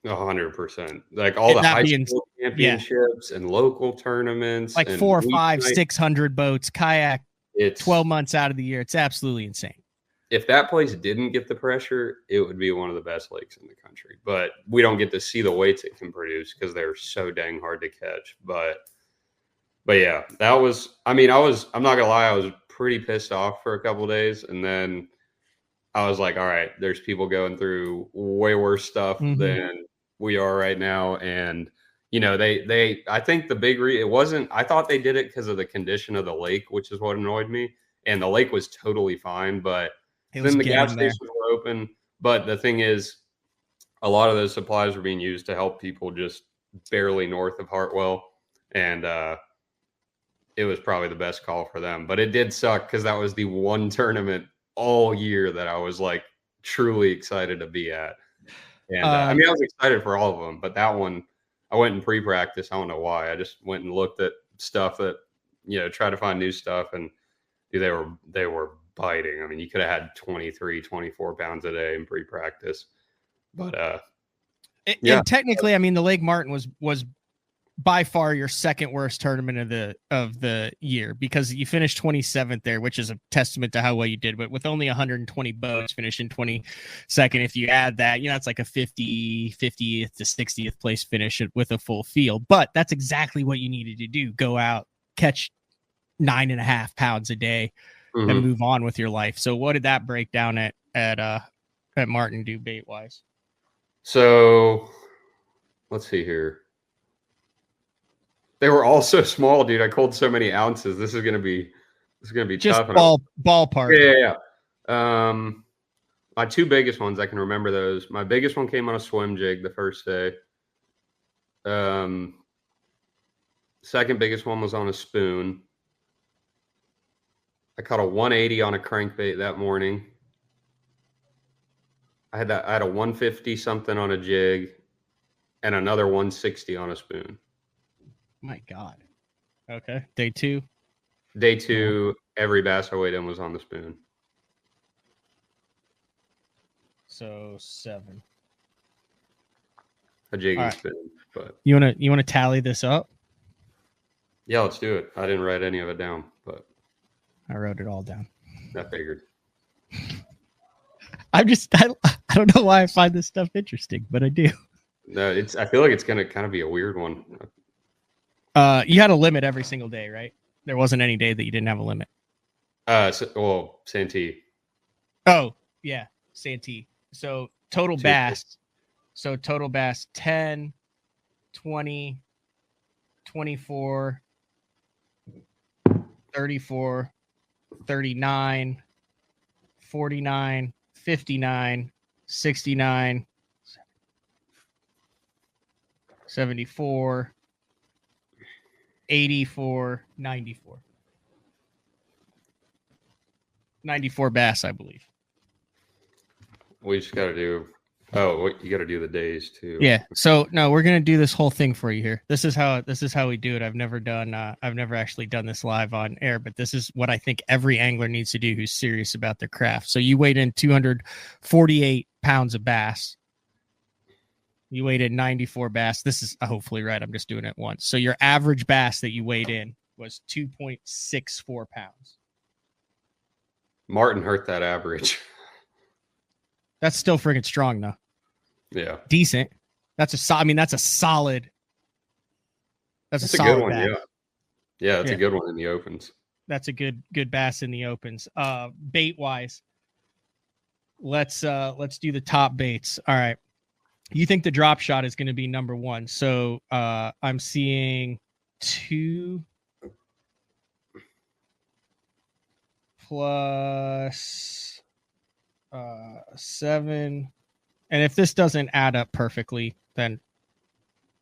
H: 100%. Like all the high school championships and local tournaments,
A: like 400, 500, 600 boats, kayak, it's 12 months out of the year. It's absolutely insane.
H: if that place didn't get the pressure, it would be one of the best lakes in the country. But we don't get to see the weights it can produce because they're so dang hard to catch. But yeah, that was, I mean, I'm not gonna lie, I was pretty pissed off for a couple of days, and then I was like, all right, there's people going through way worse stuff than we are right now. And you know, I think the big it wasn't, I thought they did it because of the condition of the lake, which is what annoyed me. And the lake was totally fine, but then the gas stations were open. But the thing is, a lot of those supplies were being used to help people just barely north of Hartwell. And it was probably the best call for them. But it did suck because that was the one tournament all year that I was like truly excited to be at. And I mean, I was excited for all of them, but that one, I went in pre-practice. I don't know why. I just went and looked at stuff that, you know, tried to find new stuff, and dude, they were biting. I mean, you could have had 23, 24 pounds a day in pre-practice. But
A: and technically, I mean, the Lake Martin was by far your second worst tournament of the year, because you finished 27th there, which is a testament to how well you did. But with only 120 boats, finishing 22nd, if you add that, you know, it's like a 50th to 60th place finish with a full field. But that's exactly what you needed to do: go out, catch 9.5 pounds a day, and move on with your life. So what did that break down at Martin do bait wise?
H: So let's see here. They were all so small, dude. I called so many ounces. This is gonna be
A: just
H: tough.
A: Ballpark.
H: Yeah. My two biggest ones, I can remember those. My biggest one came on a swim jig the first day. Second biggest one was on a spoon. I caught a 180 on a crankbait that morning. I had a 150 something on a jig, and another 160 on a spoon.
A: My God. Okay. Day two,
H: every bass I weighed in was on the spoon.
A: So 7.
H: A jig and spoon. But
A: you wanna tally this up?
H: Yeah, let's do it. I didn't write any of it down, but
A: I wrote it all down.
H: I figured.
A: I don't know why I find this stuff interesting, but I do.
H: No, I feel like it's gonna kind of be a weird one.
A: You had a limit every single day, right? There wasn't any day that you didn't have a limit.
H: Santee.
A: Oh, yeah, Santee. So total bass. So total bass 10, 20, 24, 34, 39, 49, 59, 69, 74, 84, 94. 94 bass, I believe.
H: We just got to do. You got to do the days too.
A: Yeah. So no, we're gonna do this whole thing for you here. This is how we do it. I've never actually done this live on air, but this is what I think every angler needs to do who's serious about their craft. So you weighed in 248 pounds of bass. You weighed in 94 bass. This is hopefully right. I'm just doing it once. So your average bass that you weighed in was 2.64 pounds.
H: Martin hurt that average.
A: That's still friggin' strong, though.
H: Yeah.
A: Decent. That's a solid. That's a
H: good one.
A: bass.
H: Yeah. That's a good one in the opens.
A: That's a good bass in the opens. Bait wise, let's do the top baits. All right. You think the drop shot is going to be number one. So I'm seeing 2 plus 7. And if this doesn't add up perfectly, then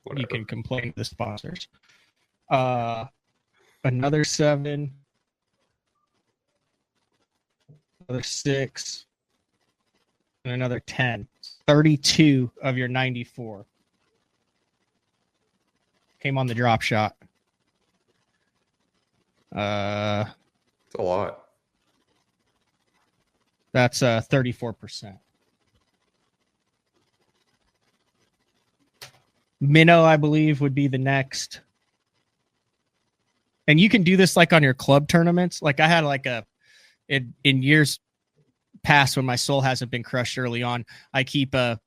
A: whatever. You can complain to the sponsors. Another 7, another 6, and another 10. 32 of your 94 came on the drop shot.
H: It's a lot.
A: That's 34%. Minnow, I believe, would be the next. And you can do this like on your club tournaments. Like I had like in years past when my soul hasn't been crushed early on, I keep a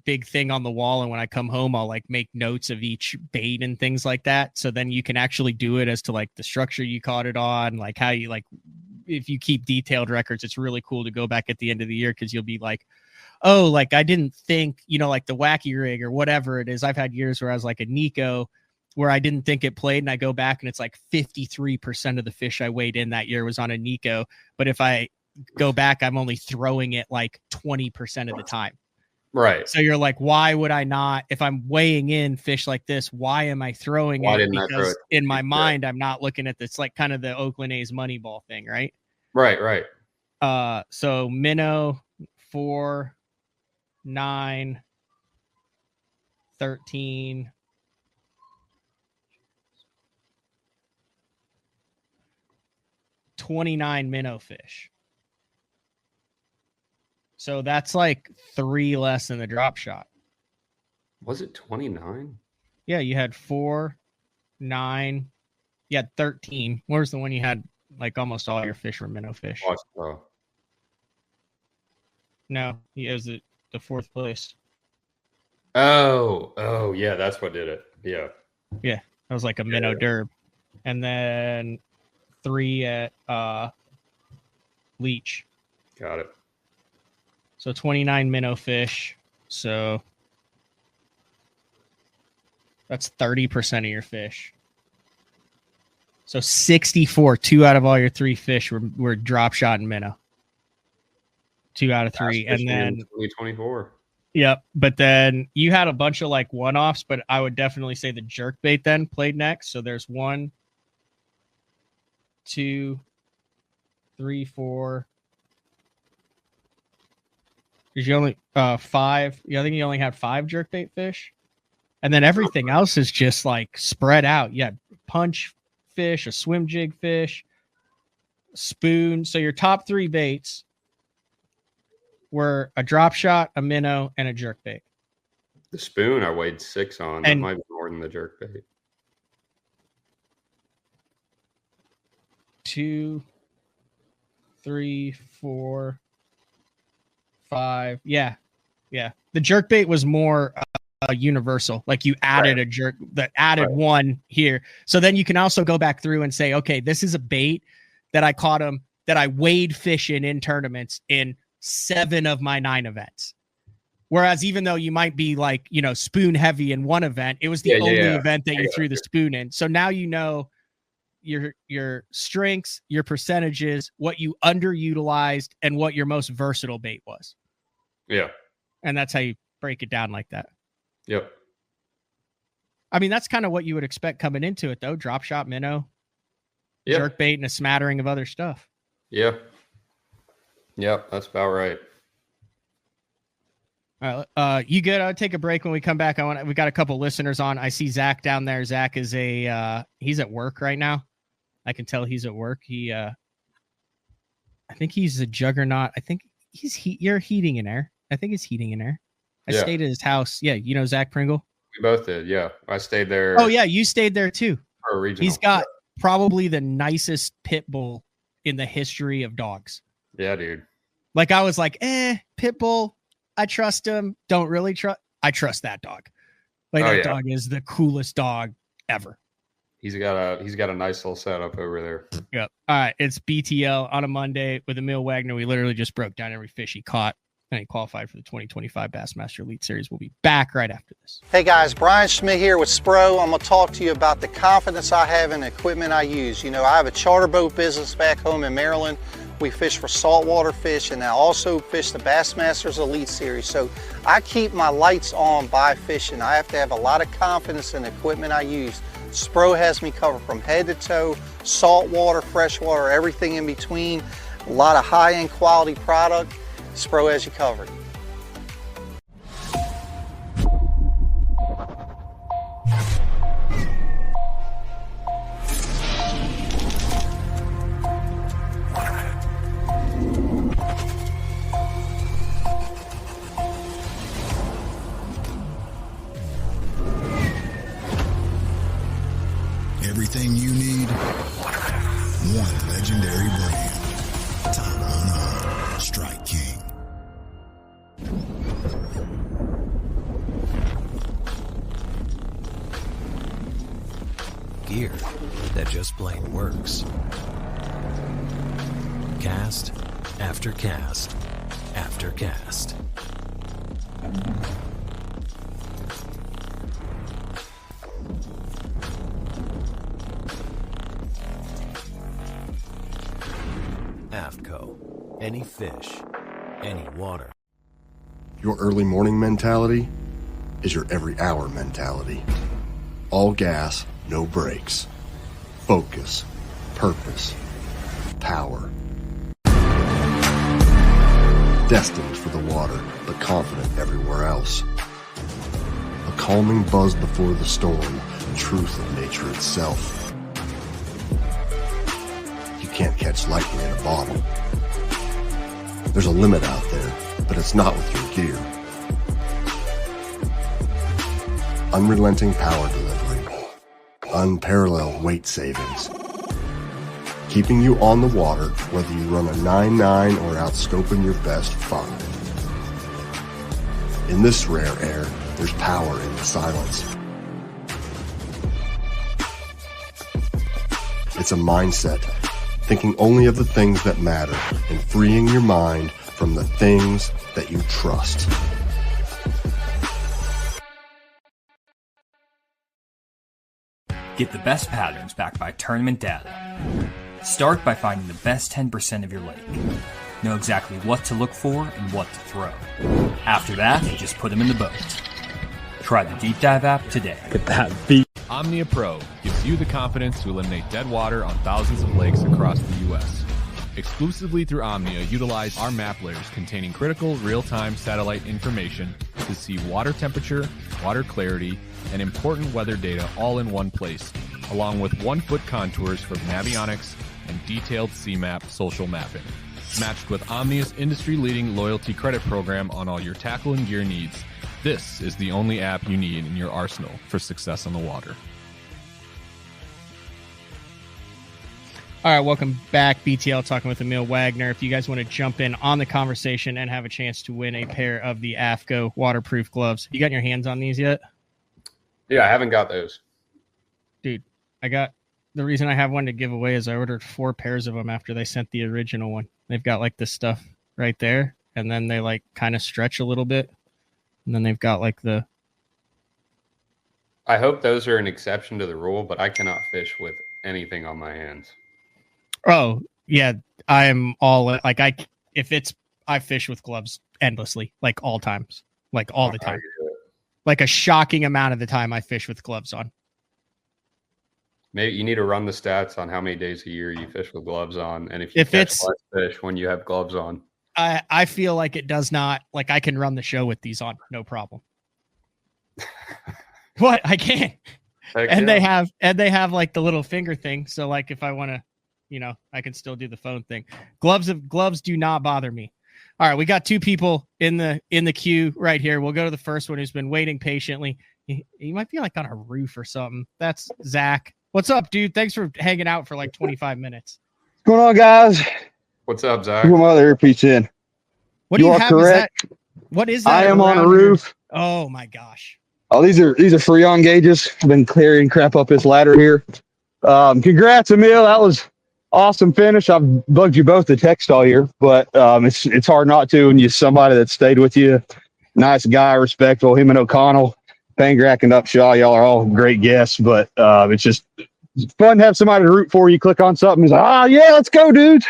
A: big thing on the wall, and when I come home, I'll like make notes of each bait and things like that. So then you can actually do it as to like the structure you caught it on, like how you like, if you keep detailed records, it's really cool to go back at the end of the year, because you'll be like, oh, like I didn't think, like the wacky rig or whatever it is. I've had years where I was like a Nico where I didn't think it played, and I go back and it's like 53% of the fish I weighed in that year was on a Nico. But if I go back, I'm only throwing it like 20% of the time.
H: Right.
A: So you're like, why would I not, if I'm weighing in fish like this, why am I throwing it? Because in my mind, I'm not looking at this, like kind of the Oakland A's Moneyball thing, right?
H: Right.
A: So minnow 4, 9, 13, 29 minnow fish. So that's like 3 less than the drop shot.
H: Was it 29?
A: Yeah, you had 4, 9. You had 13. Where's the one you had like almost all your fish were minnow fish? No, it was the 4th place.
H: Oh, yeah, that's what did it. Yeah.
A: Yeah, that was like a minnow derb. And then 3 at leech.
H: Got it.
A: So 29 minnow fish. So that's 30% of your fish. So 64, 2 out of all your 3 fish were drop shot and minnow. 2 out of 3. And then
H: 2024.
A: Yep. But then you had a bunch of like one-offs, but I would definitely say the jerkbait then played next. So there's 1, 2, 3, 4. Because you only 5. Yeah, I think you only had 5 jerkbait fish, and then everything else is just like spread out. Yeah, punch fish, a swim jig fish, spoon. So your top 3 baits were a drop shot, a minnow, and a jerkbait.
H: The spoon I weighed 6 on. That might be more than the jerkbait.
A: 2, 3, 4, 5. Yeah. The jerkbait was more universal. Like you added a jerk that added 1 here. So then you can also go back through and say, okay, this is a bait that I caught him, that I weighed fish in tournaments in 7 of my 9 events. Whereas even though you might be like, spoon heavy in one event, it was the only event that you threw the spoon in. So now you know your strengths, your percentages, what you underutilized, and what your most versatile bait was.
H: Yeah.
A: And that's how you break it down like that.
H: Yep.
A: I mean, that's kind of what you would expect coming into it, though. Drop shot, minnow, jerkbait, and a smattering of other stuff.
H: Yeah. Yep, that's about right.
A: All right, you good? I'll take a break. When we come back, we got a couple listeners on. I see Zach down there. Zach is he's at work right now. I can tell he's at work. I think he's a juggernaut. I think you're heating and air. I think he's heating and air. I stayed at his house. Yeah, Zach Pringle?
H: We both did, yeah. I stayed there.
A: Oh, yeah, you stayed there too.
H: For a regional.
A: He's got probably the nicest pit bull in the history of dogs.
H: Yeah, dude.
A: Like, I was like, pit bull, I trust him. Don't really trust. I trust that dog. Like, that dog is the coolest dog ever.
H: He's got a nice little setup over there.
A: Yep. All right. It's BTL on a Monday with Emil Wagner. We literally just broke down every fish he caught, and he qualified for the 2025 Bassmaster Elite Series. We'll be back right after this.
I: Hey guys, Brian Schmidt here with Spro. I'm going to talk to you about the confidence I have in the equipment I use. I have a charter boat business back home in Maryland. We fish for saltwater fish, and I also fish the Bassmasters Elite Series. So I keep my lights on by fishing. I have to have a lot of confidence in the equipment I use. Spro has me covered from head to toe, saltwater, freshwater, everything in between. A lot of high-end quality product. Spro has you covered.
J: Everything you need, one legendary brand. Time on Strike King. Gear that just plain works. Cast after cast after cast. AFCO. Any fish, any water.
K: Your early morning mentality is your every hour mentality. All gas, no brakes. Focus, purpose, power. Destined for the water, but confident everywhere else. A calming buzz before the storm, truth of nature itself. You can't catch lightning in a bottle. There's a limit out there, but it's not with your gear. Unrelenting power delivery. Unparalleled weight savings. Keeping you on the water, whether you run a 9.9 or outscoping your best 5. In this rare air, there's power in the silence. It's a mindset, thinking only of the things that matter and freeing your mind from the things that you trust.
L: Get the best patterns backed by tournament data. Start by finding the best 10% of your lake. Know exactly what to look for and what to throw. After that, just put them in the boat. Try the Deep Dive app today.
M: Get that beat.
N: Omnia Pro gives you the confidence to eliminate dead water on thousands of lakes across the U.S. Exclusively through Omnia, utilize our map layers containing critical real-time satellite information to see water temperature, water clarity, and important weather data all in one place, along with 1-foot contours for navionics and detailed CMAP social mapping. Matched with Omnia's industry-leading loyalty credit program on all your tackle and gear needs, this is the only app you need in your arsenal for success on the water.
A: All right, welcome back. BTL talking with Emil Wagner. If you guys want to jump in on the conversation and have a chance to win a pair of the AFCO waterproof gloves, you got your hands on these yet?
H: Yeah, I haven't got those.
A: Dude, the reason I have one to give away is I ordered 4 pairs of them after they sent the original one. They've got like this stuff right there, and then they like kind of stretch a little bit, and then they've got like the...
H: I hope those are an exception to the rule, but I cannot fish with anything on my hands.
A: Oh, yeah, I am all like I fish with gloves endlessly, like all times, like all the time. Like a shocking amount of the time I fish with gloves on.
H: Maybe you need to run the stats on how many days a year you fish with gloves on, and if catch less fish when you have gloves on.
A: I feel like it does not, like I can run the show with these on, no problem. What? I can. And they have like the little finger thing, so like if I want to, I can still do the phone thing. Gloves do not bother me. All right, we got 2 people in the queue right here. We'll go to the first one who's been waiting patiently. He might be like on a roof or something. That's Zach. What's up, dude? Thanks for hanging out for like 25 minutes.
O: What's going on, guys?
H: What's up, Zach?
O: Put my other earpiece in.
A: What do you have?
O: Correct.
A: What is that?
O: I am on a roof.
A: Oh my gosh.
O: Oh, these are Freon gauges. I've been clearing crap up this ladder here. Congrats, Emil. That was awesome finish. I've bugged you both to text all year, but it's hard not to when you're somebody that stayed with you. Nice guy, respectful. Him and O'Connell, Pangrack and Upshaw, y'all are all great guests, but it's fun to have somebody to root for. You click on something, he's like, yeah, let's go, dudes.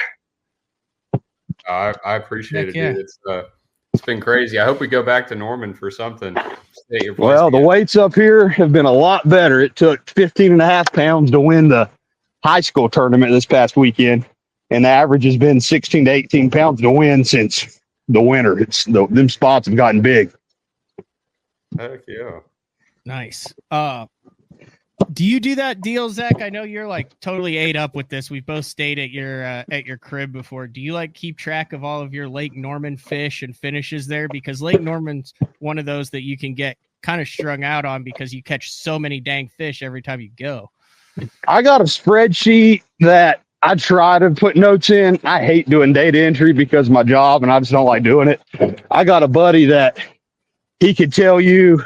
H: I appreciate it, dude. It's been crazy. I hope we go back to Norman for something.
O: Well, the weights up here have been a lot better. It took 15.5 pounds to win the high school tournament this past weekend, and the average has been 16 to 18 pounds to win since the winter. Them spots have gotten big.
H: Heck yeah.
A: Nice. Do you do that deal, Zach? I know you're like totally ate up with this. We've both stayed at your crib before. Do you like keep track of all of your Lake Norman fish and finishes there? Because Lake Norman's one of those that you can get kind of strung out on because you catch so many dang fish every time you go.
O: I got a spreadsheet that I try to put notes in. I hate doing data entry because of my job, and I just don't like doing it. I got a buddy that he could tell you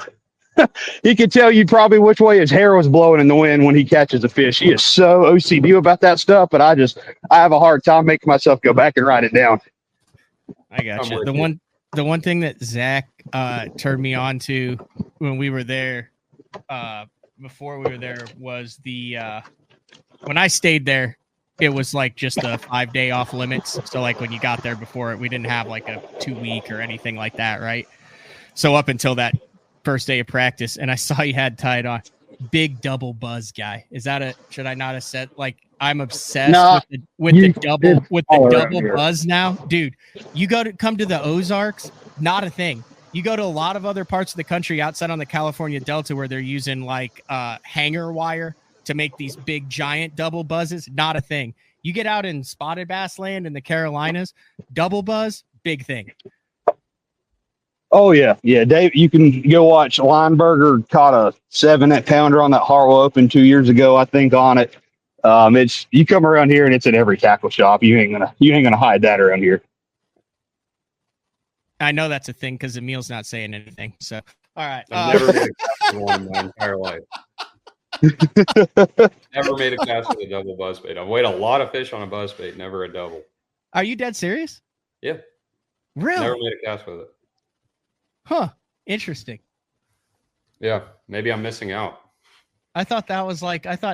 O: probably which way his hair was blowing in the wind when he catches a fish. He is so OCD about that stuff, but I have a hard time making myself go back and write it down.
A: I got you. The one thing that Zach turned me on to when we were there, before we were there, was when I stayed there, it was like just a 5-day off limits. So like when you got there before, we didn't have like a 2-week or anything like that, right? So up until that first day of practice, and I saw you had tied on big double buzz guy. Should I not have said, like, I'm obsessed with the double buzz now, dude. You come to the Ozarks, not a thing. You go to a lot of other parts of the country outside on the California Delta where they're using like hanger wire to make these big giant double buzzes, not a thing. You get out in spotted bass land in the Carolinas, double buzz, big thing.
O: Oh yeah, Dave. You can go watch Lineberger caught a 7-pounder on that Hartwell Open 2 years ago, I think, on it. It's you come around here and it's in every tackle shop. You ain't gonna hide that around here.
A: I know that's a thing because Emil's not saying anything. So all right,
H: I've never made a cast with one in my entire life. Never made a cast with a double buzzbait. I've weighed a lot of fish on a buzzbait, never a double.
A: Are you dead serious?
H: Yeah.
A: Really?
H: Never made a cast with it.
A: Huh. Interesting.
H: Yeah. Maybe I'm missing out.
A: I thought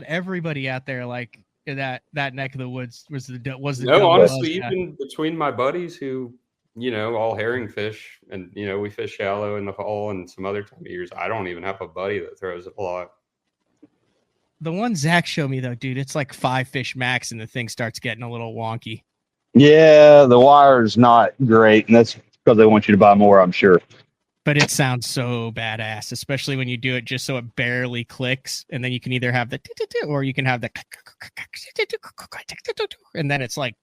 A: everybody out there like in that neck of the woods was the
H: No, honestly, even between my buddies who, all herring fish and, we fish shallow in the fall and some other time of years, I don't even have a buddy that throws a lot.
A: The one Zach showed me though, dude, it's like 5 fish max and the thing starts getting a little wonky.
O: Yeah, the wire's not great, and that's because they want you to buy more, I'm sure.
A: But it sounds so badass, especially when you do it just so it barely clicks, and then you can either have the or you can have the and then it's like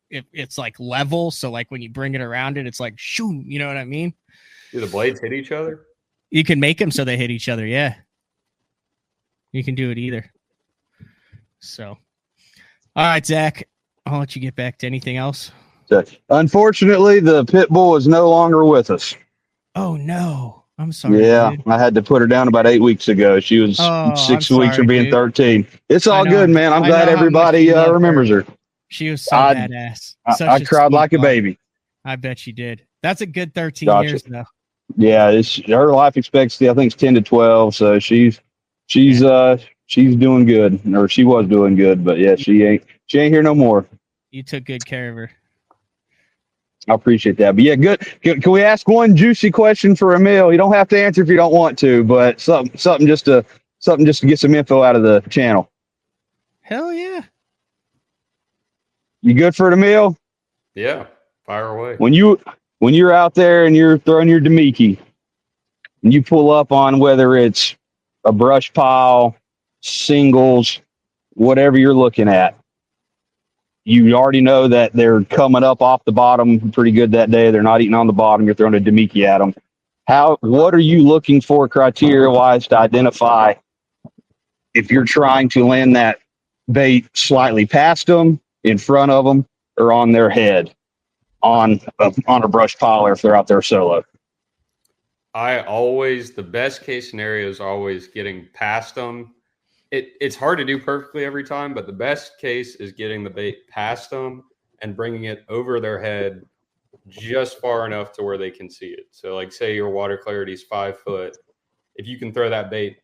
A: level, so like when you bring it around it, it's like shoo, you know what I mean?
H: Do the blades hit each other?
A: You can make them so they hit each other, yeah. You can do it either. So, all right, Zach, I'll let you get back to anything else.
O: Unfortunately, the pit bull is no longer with us.
A: Oh, no. I'm sorry.
O: Yeah,
A: dude.
O: I had to put her down about 8 weeks ago. She was 6 weeks from being 13. It's all good, man. I'm glad everybody remembers her.
A: She was so badass.
O: I cried like a baby.
A: I bet she did. That's a good 13 years, though.
O: Yeah, her life expectancy, I think, is 10 to 12. So she's doing good, or she was doing good, but yeah, she ain't here no more.
A: You took good care of her.
O: I appreciate that. But yeah, good. Can we ask one juicy question for Emil? You don't have to answer if you don't want to, but something just to get some info out of the channel.
A: Hell yeah.
O: You good for it, Emil?
H: Yeah, fire away.
O: When you're out there and you're throwing your Demiki, and you pull up on whether it's a brush pile, singles, whatever you're looking at, you already know that they're coming up off the bottom pretty good that day. They're not eating on the bottom. You're throwing a Demiki at them. What are you looking for criteria-wise to identify if you're trying to land that bait slightly past them, in front of them, or on their head on a brush pile, or if they're out there solo?
H: The best case scenario is always getting past them. It's hard to do perfectly every time, but the best case is getting the bait past them and bringing it over their head just far enough to where they can see it. So like say your water clarity is 5 foot. If you can throw that bait,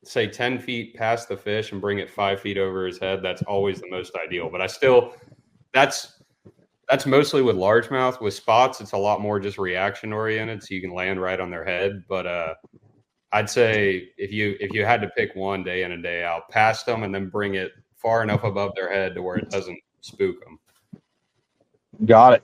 H: say 10 feet past the fish and bring it 5 feet over his head, that's always the most ideal. But that's mostly with largemouth. With spots, it's a lot more just reaction oriented, so you can land right on their head. But I'd say if you had to pick one day in and day out, past them and then bring it far enough above their head to where it doesn't spook them.
O: Got it.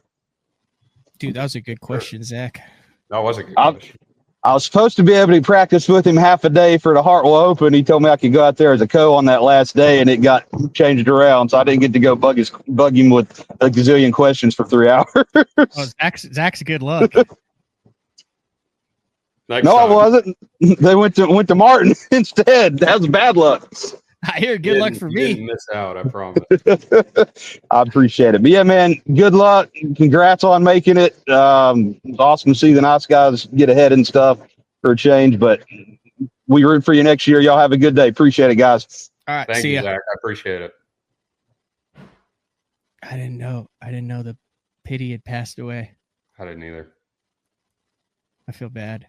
A: Dude, that was a good question, Zach.
H: That was a good question.
O: I was supposed to be able to practice with him half a day for the Hartwell Open. He told me I could go out there as a co on that last day, and it got changed around, so I didn't get to go bug him with a gazillion questions for 3 hours.
A: Oh, Zach's good luck.
O: I wasn't. They went to Martin instead. That was bad luck.
A: I hear good luck for
H: You
A: me.
H: didn't miss out, I promise.
O: I appreciate it. But yeah, man, good luck. Congrats on making it. It's awesome to see the nice guys get ahead and stuff for a change, but we root for you next year. Y'all have a good day. Appreciate it, guys.
A: All right.
H: Thank
A: See
H: you,
A: ya.
H: Zach. I appreciate it.
A: I didn't know the pity had passed away.
H: I didn't either.
A: I feel bad.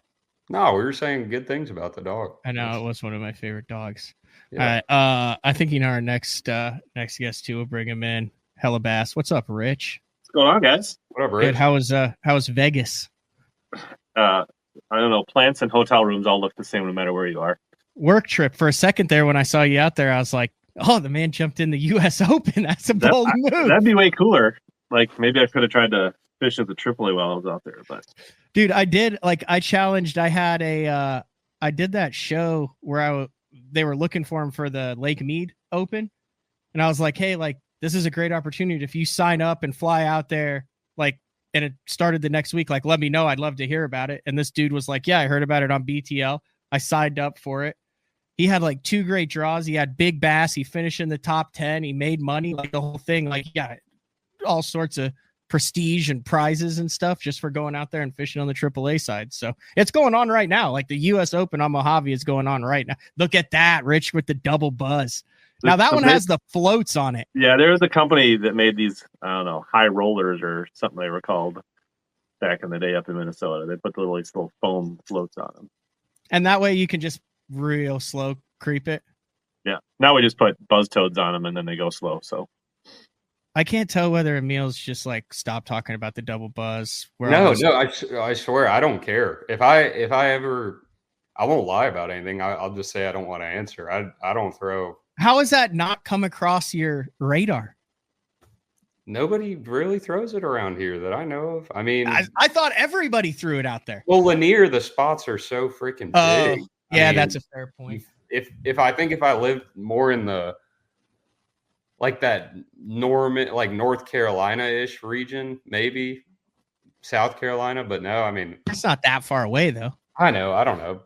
H: No, we were saying good things about the dog.
A: I know it was one of my favorite dogs.
H: Yeah.
A: All right. I think our next guest too. We'll bring him in. Hella Bass. What's up, Rich?
M: What's going on, guys?
H: What up, Rich?
A: Good. How was Vegas?
M: I don't know. Plants and hotel rooms all look the same no matter where you are.
A: Work trip. For a second there, when I saw you out there, I was like, "Oh, the man jumped in the U.S. Open. That's a bold move."
M: That'd be way cooler. Like maybe I could have tried to fish at the AAA while I was out there, but
A: dude, I did. Like I challenged. I did that show where they were looking for him for the Lake Mead Open, and I was like, "Hey, like this is a great opportunity. If you sign up and fly out there, like." And it started the next week. Like, let me know. I'd love to hear about it. And this dude was like, yeah, I heard about it on BTL. I signed up for it. He had like 2 great draws. He had big bass. He finished in the top 10. He made money, like the whole thing. Like, yeah, all sorts of prestige and prizes and stuff just for going out there and fishing on the AAA side. So it's going on right now. Like the U.S. Open on Mojave is going on right now. Look at that, Rich, with the double buzz. Now that one has the floats on it.
M: Yeah, there was a company that made these, I don't know, high rollers or something they were called back in the day up in Minnesota. They put the little foam floats on them.
A: And that way you can just real slow creep it.
M: Yeah. Now we just put buzz toads on them and then they go slow. So
A: I can't tell whether Emil's just like stop talking about the double buzz.
H: No, I swear I don't care. If I ever, I won't lie about anything. I'll just say I don't want to answer. I don't throw.
A: How has that not come across your radar?
H: Nobody really throws it around here that I know of. I mean,
A: I thought everybody threw it out there.
H: Well, Lanier, the spots are so freaking big.
A: Yeah, I mean, that's a fair point.
H: If I lived more in the like that Norman, like North Carolina-ish region, maybe South Carolina, but no, I mean,
A: it's not that far away though.
H: I know. I don't know.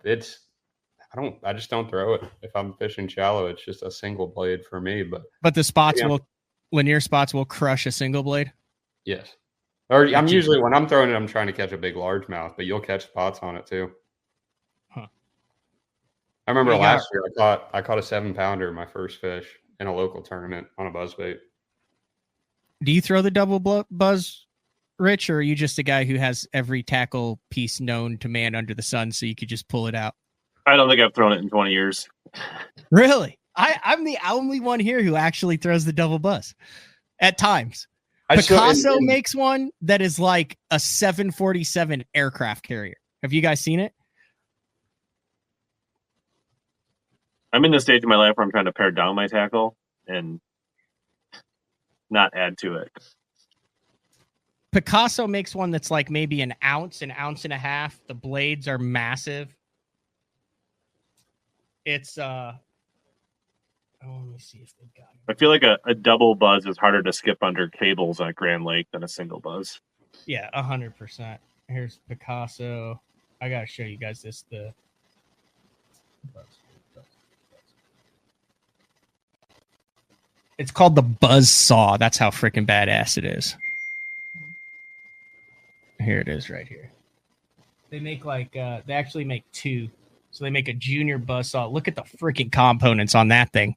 H: I just don't throw it. If I'm fishing shallow, it's just a single blade for me. But
A: the spots Lanier spots will crush a single blade.
H: Yes. Or I'm usually, when I'm throwing it, I'm trying to catch a big largemouth, but you'll catch spots on it too.
A: Huh.
H: I remember last year I caught a 7-pounder, my first fish in a local tournament on a buzzbait.
A: Do you throw the double buzz, Rich, or are you just a guy who has every tackle piece known to man under the sun so you could just pull it out?
M: I don't think I've thrown it in 20 years.
A: Really? I'm the only one here who actually throws the double buzz at times. Picasso makes one that is like a 747 aircraft carrier. Have you guys seen it?
M: I'm in the stage of my life where I'm trying to pare down my tackle and not add to it.
A: Picasso makes one that's like maybe an ounce and a half. The blades are massive. It's let me see if they've got it.
M: I feel like a double buzz is harder to skip under cables on Grand Lake than a single buzz.
A: Yeah, 100%. Here's Picasso. I gotta show you guys this. It's called the Buzz Saw. That's how freaking badass it is. Here it is right here. They make they actually make 2. So they make a junior buzz saw. Look at the freaking components on that thing.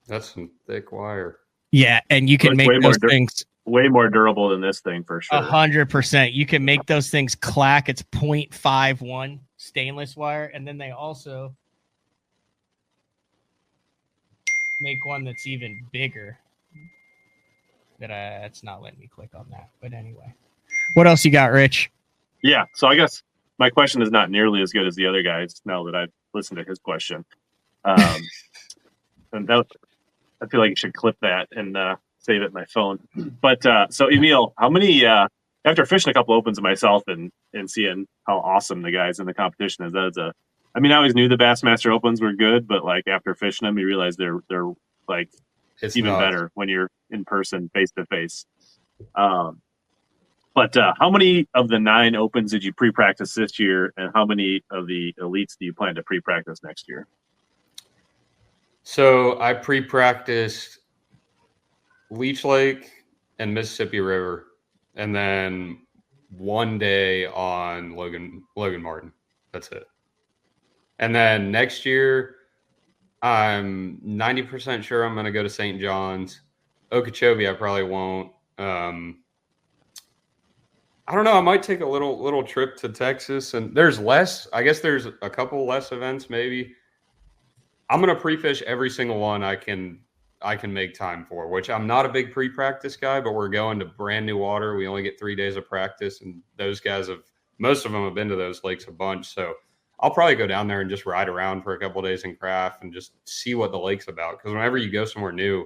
H: That's some thick wire.
A: Yeah, and you can make those things
M: way more durable than this thing for sure.
A: 100%. You can make those things clack. It's 0.51 stainless wire, and then they also make one that's even bigger. It's not letting me click on that. But anyway, what else you got, Rich?
M: Yeah, so I guess my question is not nearly as good as the other guys now that I've listened to his question. And that, I feel like you should clip that and save it in my phone. But so Emil, how many, after fishing a couple opens of myself and seeing how awesome the guys in the competition is, I mean, I always knew the Bassmaster Opens were good, but like after fishing them, you realize they're like it's even better when you're in person, face to face. But how many of the 9 opens did you pre-practice this year, and how many of the elites do you plan to pre-practice next year?
H: So I pre-practiced Leech Lake and Mississippi River, and then one day on Logan Martin. That's it. And then next year, I'm 90% sure I'm going to go to St. John's. Okeechobee, I probably won't. I don't know. I might take a little trip to Texas, and there's less. I guess there's a couple less events. Maybe I'm going to pre-fish every single one I can make time for. Which I'm not a big pre-practice guy, but we're going to brand new water. We only get 3 days of practice, and those guys most of them have been to those lakes a bunch. So I'll probably go down there and just ride around for a couple of days and craft and just see what the lake's about. Because whenever you go somewhere new,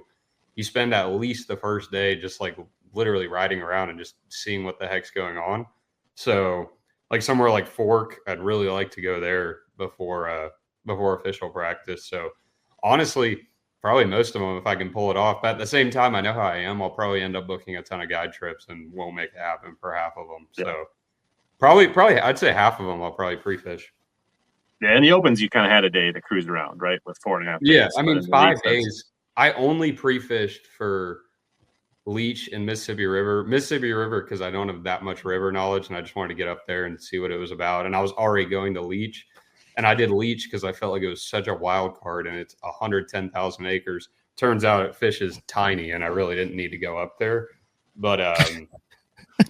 H: you spend at least the first day just like literally riding around and just seeing what the heck's going on. So like somewhere like Fork, I'd really like to go there before official practice. So honestly, probably most of them if I can pull it off. But at the same time, I know how I am. I'll probably end up booking a ton of guide trips and won't make it happen for half of them. Yeah. So probably I'd say half of them I'll probably pre-fish.
M: Yeah, in the opens you kind of had a day to cruise around, right? With 4.5 days.
H: Yeah, I mean 5 days. I only pre-fished for Leech and Mississippi River because I don't have that much river knowledge and I just wanted to get up there and see what it was about. And I was already going to Leech, and I did Leech because I felt like it was such a wild card and it's 110,000 acres. Turns out it fishes tiny and I really didn't need to go up there. But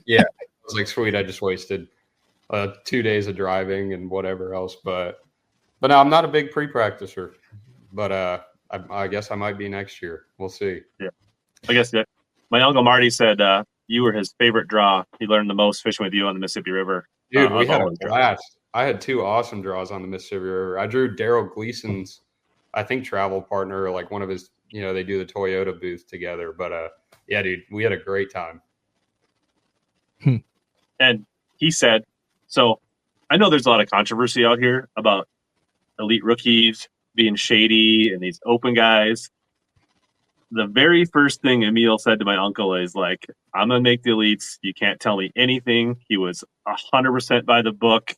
H: yeah, I was like, sweet, I just wasted 2 days of driving and whatever else. But no, I'm not a big pre-practicer, but I guess I might be next year. We'll see.
M: Yeah, I guess that. My uncle Marty said you were his favorite draw. He learned the most fishing with you on the Mississippi River.
H: Dude, we had a blast. I had 2 awesome draws on the Mississippi River. I drew Daryl Gleason's, I think, travel partner, like one of his, they do the Toyota booth together. But yeah, dude, we had a great time.
M: And he said, so I know there's a lot of controversy out here about elite rookies being shady and these open guys. The very first thing Emil said to my uncle is like, I'm going to make the elites. You can't tell me anything. He was 100% by the book,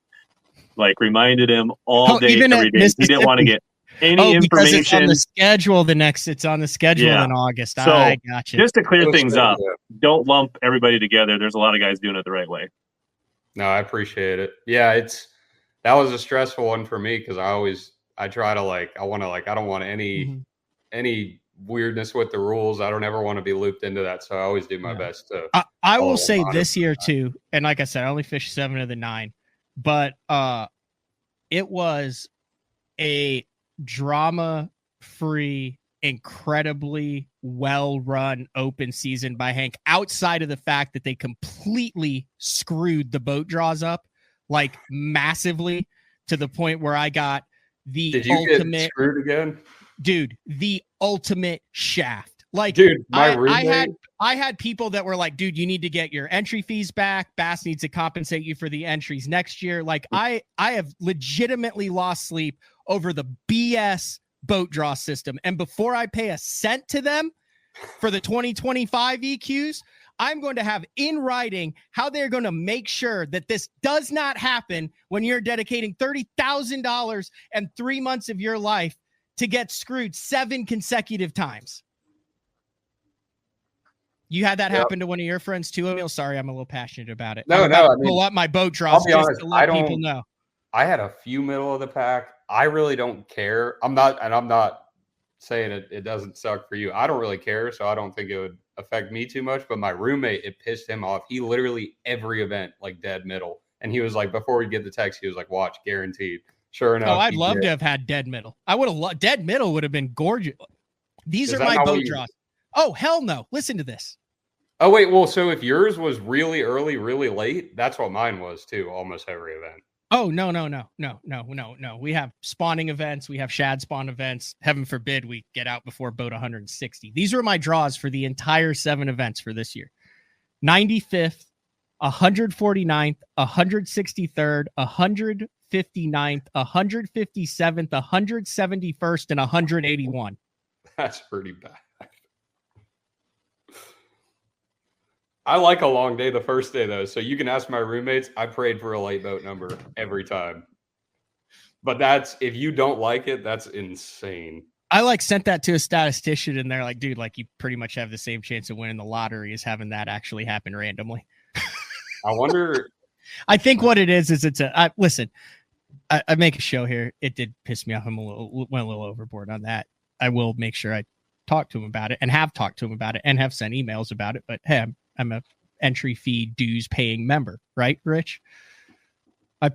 M: like reminded him all day, every day. He didn't want to get any information.
D: It's on the schedule it's on the schedule in August.
M: So
D: I got you.
M: Just to clear things up, don't lump everybody together. There's a lot of guys doing it the right way.
H: No, I appreciate it. Yeah, that was a stressful one for me because I try to I don't want any weirdness with the rules. I don't ever want to be looped into that, so I always do my best to.
A: I will say this year too, and like I said, I only fished 7 of the 9, but it was a drama-free, incredibly well-run open season by Hank. Outside of the fact that they completely screwed the boat draws up, like massively, to the point where I got the
H: Did you
A: ultimate
H: get screwed again?
A: Dude, the ultimate shaft. Like,
H: dude,
A: I had people that were like, dude, you need to get your entry fees back. Bass needs to compensate you for the entries next year. Like, I have legitimately lost sleep over the BS boat draw system. And before I pay a cent to them for the 2025 EQs, I'm going to have in writing how they're going to make sure that this does not happen when you're dedicating $30,000 and 3 months of your life to get screwed 7 consecutive times. You had that happen to one of your friends too, Emil? Sorry, I'm a little passionate about it.
H: No, I mean,
A: pull up my boat draws just
H: honest,
A: to let people know.
H: I had a few middle of the pack. I really don't care. I'm not saying it doesn't suck for you. I don't really care, so I don't think it would affect me too much. But my roommate, it pissed him off. He literally every event like dead middle, and he was like, before we get the text, he was like, "Watch, guaranteed." Sure enough.
A: Oh, I'd love to have had dead middle. I would have dead middle would have been gorgeous. These are my boat draws. Oh, hell no. Listen to this.
H: Oh, wait. Well, so if yours was really early, really late, that's what mine was too. Almost every event.
A: Oh, no. We have spawning events. We have shad spawn events. Heaven forbid we get out before boat 160. These are my draws for the entire 7 events for this year. 95th, 149th, 163rd, 159th, 157th, 171st, and 181.
H: That's pretty bad. I like a long day the first day, though. So you can ask my roommates. I prayed for a late boat number every time. But if you don't like it, that's insane.
A: I like sent that to a statistician, and they're like, dude, like you pretty much have the same chance of winning the lottery as having that actually happen randomly.
H: I wonder.
A: I think what it is listen, I make a show here. It did piss me off. Went a little overboard on that. I will make sure I talk to him about it, and have talked to him about it, and have sent emails about it. But hey, I'm a entry fee dues paying member, right, Rich? I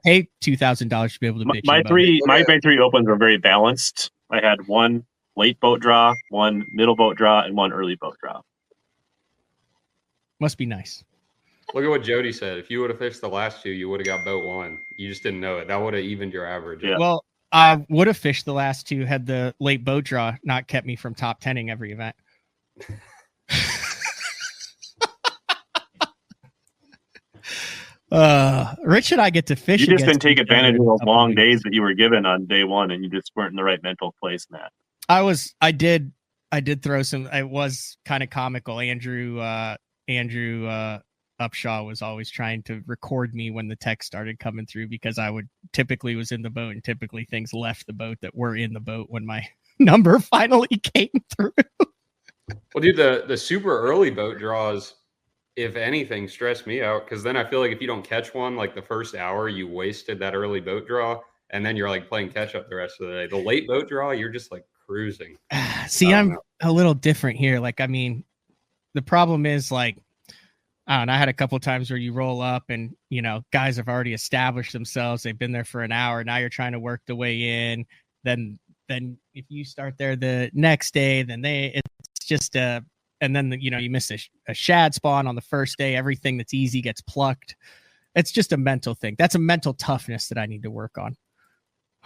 A: pay $2,000 to be able to bitch.
M: My big three opens were very balanced. I had one late boat draw, one middle boat draw, and one early boat draw.
A: Must be nice.
H: Look at what Jody said. If you would have fished the last two, you would have got boat one. You just didn't know it. That would have evened your average.
M: Yeah.
A: Well, I would have fished the last two had the late boat draw not kept me from top 10ing every event. Rich and I get to fish.
M: You just didn't take advantage of those long days that you were given on day one, and you just weren't in the right mental place, Matt.
A: I did throw some. It was kind of comical. Andrew Upshaw was always trying to record me when the text started coming through, because I would typically was in the boat, and typically things left the boat that were in the boat when my number finally came through.
H: Well, dude, the super early boat draws, if anything, stress me out, because then I feel like if you don't catch one like the first hour, you wasted that early boat draw, and then you're like playing catch up the rest of the day. The late boat draw, you're just like cruising.
A: See, I'm a little different here. Like, I mean, the problem is like, I don't know, I had a couple of times where you roll up and, you know, guys have already established themselves. They've been there for an hour. Now you're trying to work the way in. Then if you start there the next day, then it's just and then, you know, you miss a shad spawn on the first day. Everything that's easy gets plucked. It's just a mental thing. That's a mental toughness that I need to work on.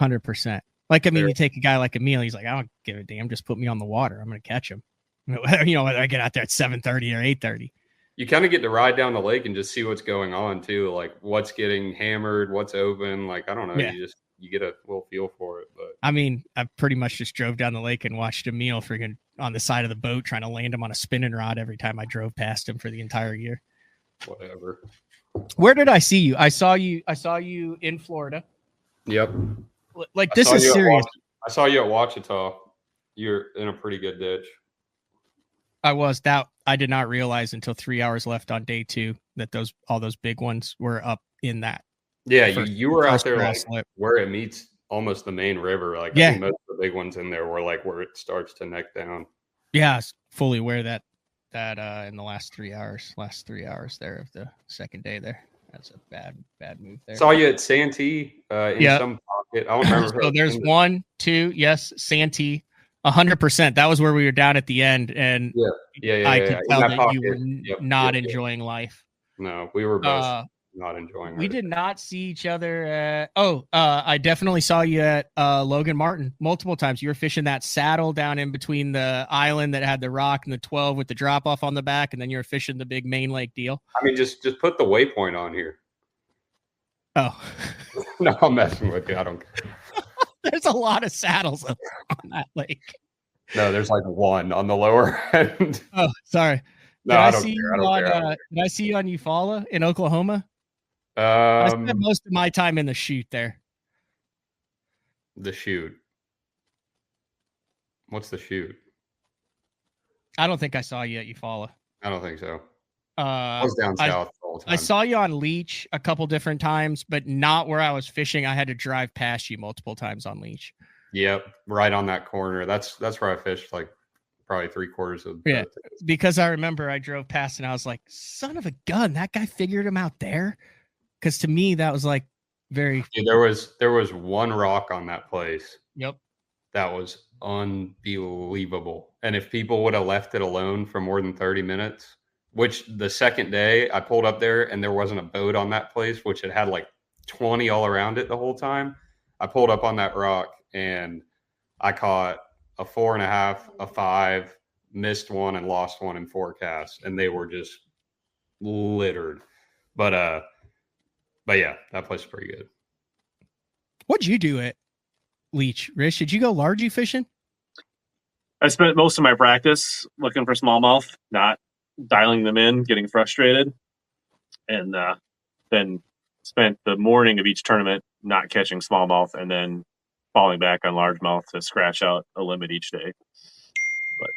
A: 100%. Like, I mean, you take a guy like Emil, he's like, I don't give a damn. Just put me on the water. I'm going to catch him. You know, whether I get out there at 7:30 or 8:30.
H: You kind of get to ride down the lake and just see what's going on too. Like what's getting hammered, what's open. Like, I don't know.
A: Yeah.
H: You get a little feel for it. But
A: I mean, I pretty much just drove down the lake and watched Emil freaking on the side of the boat trying to land him on a spinning rod every time I drove past him for the entire year.
H: Whatever.
A: Where did I see you? I saw you in Florida.
H: Yep.
A: Like, this is serious.
H: I saw you at Ouachita. You're in a pretty good ditch.
A: I did not realize until 3 hours left on day 2 that all those big ones were up in that.
H: Yeah, you were out there like where it meets almost the main river. Like, I think most of the big ones in there were like where it starts to neck down.
A: Yeah, I was fully aware that in the last 3 hours there of the second day there. That's a bad move there.
H: Saw you at Santee in some pocket. I don't remember.
A: So there's 1, 2, yes, Santee. 100%. That was where we were down at the end, and I could tell that you were not enjoying life.
H: No, we were both not enjoying.
A: We did not see each other. I definitely saw you at Logan Martin multiple times. You were fishing that saddle down in between the island that had the rock and the 12 with the drop off on the back, and then you were fishing the big main lake deal.
H: I mean, just put the waypoint on here.
A: Oh,
H: no, I'm messing with you. I don't care.
A: There's a lot of saddles on that lake.
H: No, there's like one on the lower end.
A: Oh, sorry.
H: No, I don't care.
A: Did I see you on Eufaula in Oklahoma? I spent most of my time in the chute there.
H: The chute. What's the chute?
A: I don't think I saw you at Eufaula.
H: I don't think so. I was down south all the time.
A: I saw you on Leech a couple different times, but not where I was fishing. I had to drive past you multiple times on Leech.
H: Yep, right on that corner. That's where I fished like probably 3/4 of.
A: Yeah, because I remember I drove past and I was like, "Son of a gun, that guy figured him out there." Because to me, that was like very.
H: Yeah, there was one rock on that place.
A: Yep.
H: That was unbelievable. And if people would have left it alone for more than 30 minutes, which the second day I pulled up there and there wasn't a boat on that place, which it had like 20 all around it the whole time. I pulled up on that rock and I caught a 4.5, a 5, missed one and lost one in 4 casts, and they were just littered. But yeah, that place is pretty good.
A: What'd you do at Leech, Rich? Did you go largie fishing?
M: I spent most of my practice looking for smallmouth, not dialing them in, getting frustrated, and then spent the morning of each tournament not catching smallmouth, and then falling back on largemouth to scratch out a limit each day. But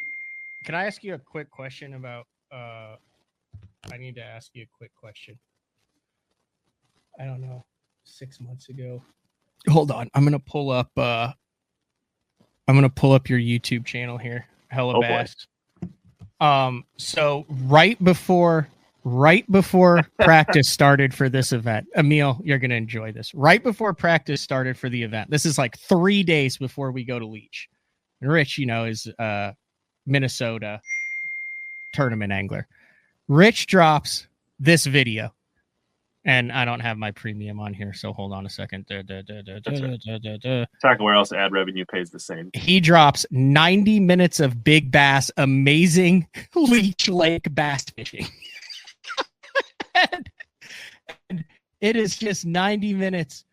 A: can I ask you a quick question about? I need to ask you a quick question. I don't know. 6 months ago. Hold on. I'm gonna pull up your YouTube channel here. Hella Bass. So right before practice started for this event, Emil, you're gonna enjoy this. Right before practice started for the event, this is like 3 days before we go to Leech. And Rich, is Minnesota tournament angler. Rich drops this video. And I don't have my premium on here, so hold on a second.
M: Talk where else ad revenue pays the same.
A: He drops 90 minutes of big bass, amazing Leech Lake bass fishing. and it is just 90 minutes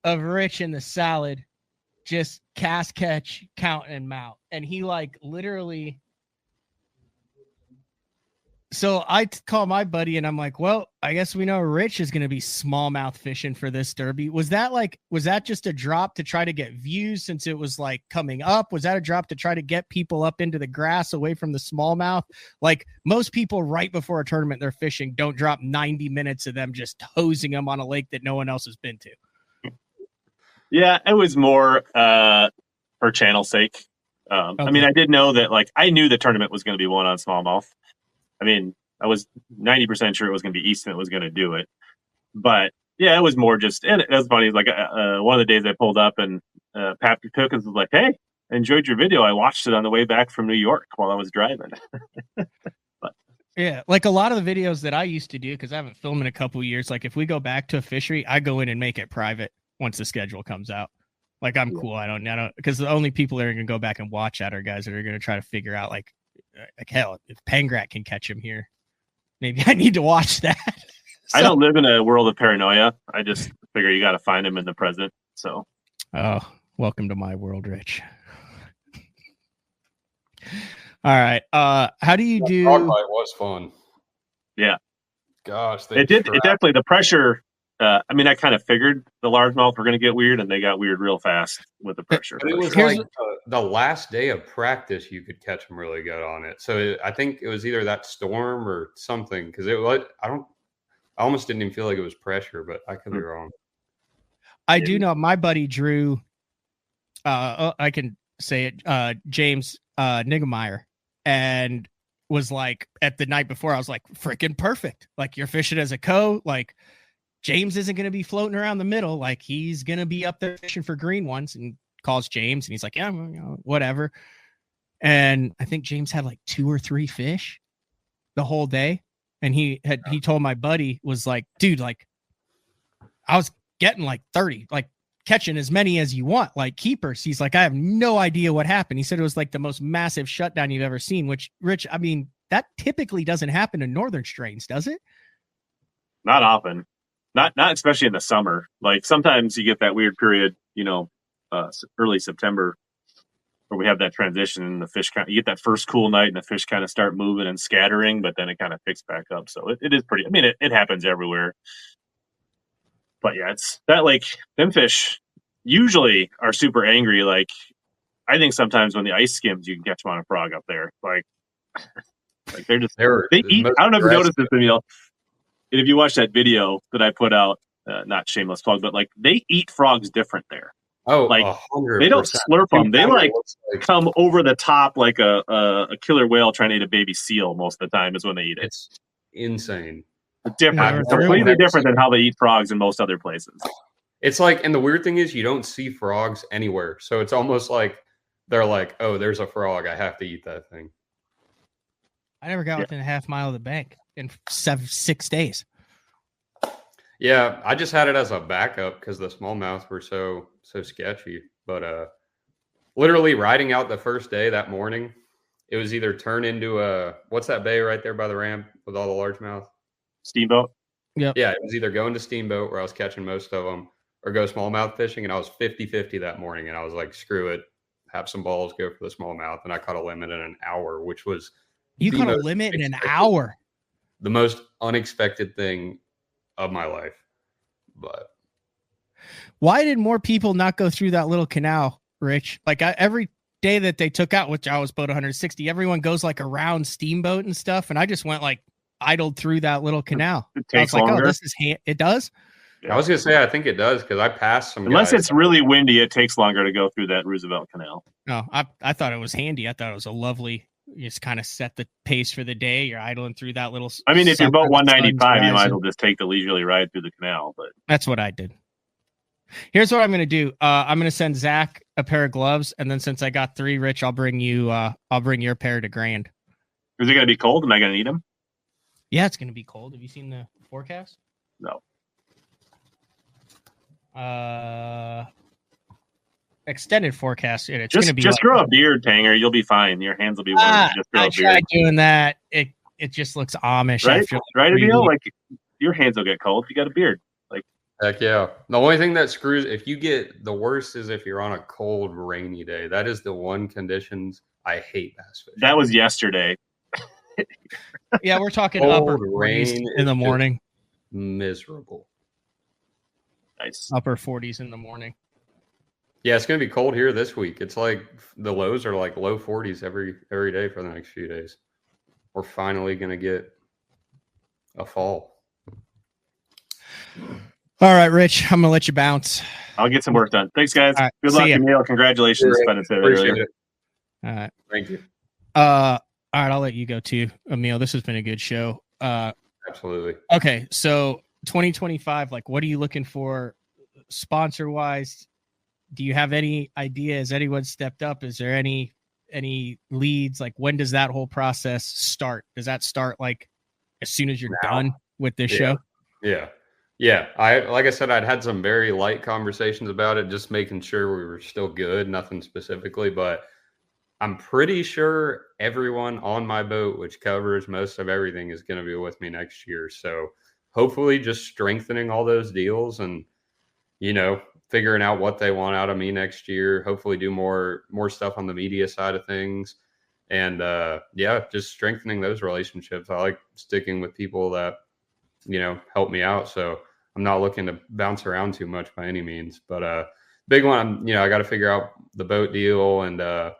A: of Rich in the salad, just cast, catch, count, and mount. And he literally. So I call my buddy and I'm like, well, I guess we know Rich is going to be smallmouth fishing for this derby. Was that just a drop to try to get views since it was coming up? Was that a drop to try to get people up into the grass away from the smallmouth? Like most people right before a tournament they're fishing don't drop 90 minutes of them just hosing them on a lake that no one else has been to.
M: Yeah, it was more for channel sake. Okay. I mean, I did know that I knew the tournament was going to be won on smallmouth. I mean, I was 90% sure it was going to be Easton that was going to do it. But, yeah, it was more just – and it was funny. One of the days I pulled up and Patrick Cookins was like, hey, I enjoyed your video. I watched it on the way back from New York while I was driving. But,
A: yeah, a lot of the videos that I used to do, because I haven't filmed in a couple of years, if we go back to a fishery, I go in and make it private once the schedule comes out. I'm cool. I don't – because the only people that are going to go back and watch that are guys that are going to try to figure out, hell, if Pangrat can catch him here, maybe I need to watch that.
M: I don't live in a world of paranoia. I just figure you got to find him in the present. So,
A: welcome to my world, Rich. All right. How do you do?
H: Frog bite was fun.
M: Yeah.
H: Gosh,
M: it did. It definitely the pressure. I mean, I kind of figured the largemouth were going to get weird, and they got weird real fast with the pressure.
H: But it was the last day of practice you could catch them really good on it. So I think it was either that storm or something because it was. I almost didn't even feel like it was pressure, but I could be wrong.
A: I do know my buddy Drew. I can say it. James Niggemeyer, and was at the night before. I was like, freaking perfect. You're fishing as a James isn't going to be floating around the middle. He's going to be up there fishing for green ones, and calls James and he's like, yeah, whatever. And I think James had 2 or 3 fish the whole day. And he told my buddy was dude, I was getting 30, catching as many as you want, keepers. He's like, I have no idea what happened. He said it was the most massive shutdown you've ever seen, which Rich, I mean, that typically doesn't happen in northern strains, does it?
M: Not often. Not especially in the summer. Sometimes you get that weird period, early September, where we have that transition and the fish you get that first cool night and the fish kind of start moving and scattering, but then it kind of picks back up. So it is pretty. I mean, it happens everywhere. But yeah, it's that them fish usually are super angry. I think sometimes when the ice skims, you can catch them on a frog up there. They're just they eat. I don't know if you noticed this, Emil. And if you watch that video that I put out, not shameless plug, but they eat frogs different there.
H: Oh,
M: 100%. They don't slurp them. They come over the top like a killer whale trying to eat a baby seal most of the time is when they eat it.
H: It's insane.
M: Different, completely different than how they eat frogs in most other places.
H: It's and the weird thing is you don't see frogs anywhere. So it's almost they're oh, there's a frog. I have to eat that thing.
A: I never got within a half mile of the bank in 6 days.
H: Yeah, I just had it as a backup because the smallmouth were so sketchy. But literally riding out the first day that morning, it was either turn into what's that bay right there by the ramp with all the largemouth?
M: Steamboat.
A: Yeah.
H: Yeah, it was either going to Steamboat where I was catching most of them or go smallmouth fishing. And I was 50-50 that morning. And I was like, screw it. Have some balls, go for the smallmouth. And I caught a limit in an hour, which was
A: you caught a limit in an hour.
H: The most unexpected thing of my life. But
A: Why did more people not go through that little canal, Rich? Like every day that they took out, which I was boat 160, everyone goes like around Steamboat and stuff. And I just went like idled through that little canal.
M: It
A: I was
M: takes
A: like,
M: longer.
A: oh, this is it does?
H: I was gonna say I think it does because I passed some.
M: Unless
H: guys.
M: it's really windy, it takes longer to go through that Roosevelt Canal.
A: No, I thought it was handy. I thought it was a lovely. You just kind of set the pace for the day. You're idling through that little.
M: I mean, if you're boat
A: sucker, the sun's
M: 195, you might as
A: rising.
M: well just take the leisurely ride through the canal. But
A: That's what I did. Here's what I'm going to do. I'm going to send Zach a pair of gloves, and then since I got 3, Rich, I'll bring your pair to Grand.
M: is it going to be cold? Am I going to need them?
A: Yeah, it's going to be cold. Have you seen the forecast?
M: No.
A: Extended forecast. And it's
M: Just
A: going to be
M: grow a beard, Tanger. You'll be fine. Your hands will be warm. Just grow
A: I
M: a beard.
A: tried doing that. It just looks Amish.
M: Right?
A: After
M: Right,
A: 3
M: Emil?
A: weeks.
M: Like your hands will get cold if you got a beard. Like
H: Heck yeah. The only thing that screws, if you get the worst is if you're on a cold, rainy day. That is the one conditions I hate bass fishing.
M: that was yesterday.
A: Yeah, we're talking
H: Cold
A: upper 40s
H: rain
A: in the
H: is
A: morning.
H: Miserable.
M: Nice.
A: Upper 40s in the morning.
H: Yeah, it's gonna be cold here this week. It's like the lows are like low 40s every day for the next few days. We're finally gonna get a fall.
A: All right, Rich, I'm gonna let you bounce.
M: I'll get some work done. Thanks, guys.
A: All right,
M: Good
A: see
M: luck,
A: ya.
M: Emil. Congratulations.
H: Sure.
M: Spending it
H: Appreciate
M: earlier.
H: it.
A: All right.
H: Thank you.
A: All right, I'll let you go too, Emil. This has been a good show.
H: Absolutely.
A: Okay, so 2025, like, what are you looking for sponsor wise? Do you have any idea? Has anyone stepped up? Is there any leads? Like, when does that whole process start? Does that start like as soon as you're done with this show?
H: Yeah. Like I said, I'd had some very light conversations about it, just making sure we were still good, nothing specifically, but I'm pretty sure everyone on my boat, which covers most of everything, is going to be with me next year. So hopefully just strengthening all those deals and, figuring out what they want out of me next year, hopefully do more stuff on the media side of things. And just strengthening those relationships. I like sticking with people that, help me out. So I'm not looking to bounce around too much by any means, but big one, I got to figure out the boat deal and I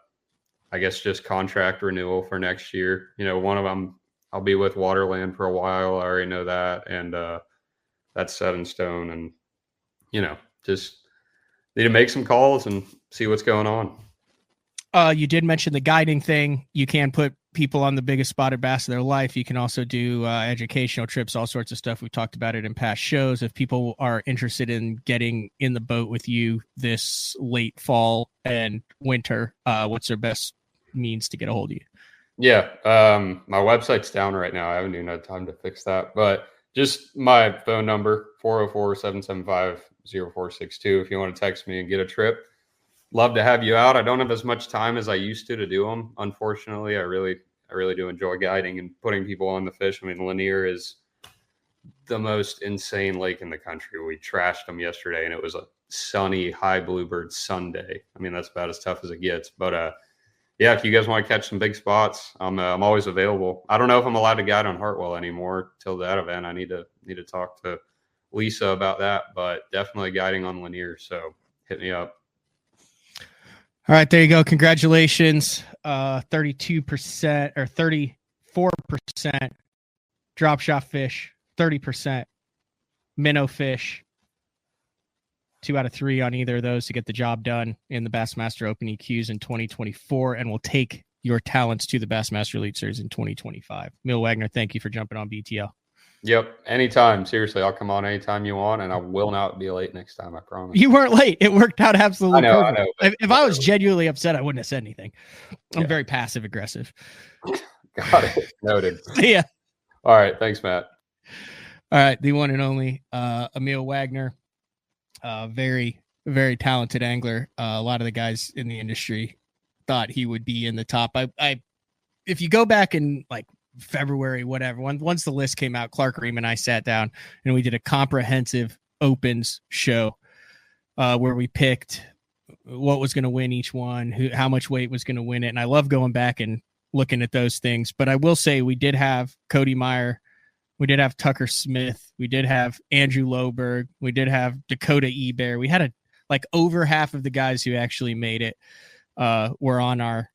H: guess just contract renewal for next year. One of them, I'll be with Waterland for a while. I already know that. And that's set in stone. And, just need to make some calls and see what's going on.
A: You did mention the guiding thing. You can put people on the biggest spotted bass of their life. You can also do educational trips, all sorts of stuff. We've talked about it in past shows. If people are interested in getting in the boat with you this late fall and winter, what's their best means to get a hold of you?
H: Yeah. My website's down right now. I haven't even had time to fix that, but just my phone number, 404-775-0462. If you want to text me and get a trip, love to have you out. I don't have as much time as I used to do them. Unfortunately, I really do enjoy guiding and putting people on the fish. I mean, Lanier is the most insane lake in the country. We trashed them yesterday and it was a sunny, high bluebird Sunday. I mean, that's about as tough as it gets, but, if you guys want to catch some big spots, I'm always available. I don't know if I'm allowed to guide on Hartwell anymore till that event. I need to talk to Lisa about that, but definitely guiding on Lanier. So hit me up.
A: All right, there you go. Congratulations. 32% or 34% drop shot fish, 30% minnow fish. 2 out of 3 on either of those to get the job done in the Bassmaster Open EQs in 2024, and we'll take your talents to the Bassmaster Elite Series in 2025. Emil Wagner, thank you for jumping on BTL.
H: Yep, anytime. Seriously, I'll come on anytime you want, and I will not be late next time, I promise.
A: You weren't late. It worked out absolutely perfect.
H: I know.
A: If I was genuinely upset, I wouldn't have said anything. I'm very passive aggressive.
H: Got it. Noted.
A: See ya.
H: All right, thanks, Matt.
A: All right, the one and only Emil Wagner. Very, very talented angler. A lot of the guys in the industry thought he would be in the top. If you go back in like February, whatever, once the list came out, Clark Ream and I sat down and we did a comprehensive opens show where we picked what was going to win each one, how much weight was going to win it. And I love going back and looking at those things. But I will say we did have Cody Meyer We did have Tucker Smith. We did have Andrew Loberg. We did have Dakota Ebear. We had over half of the guys who actually made it were on our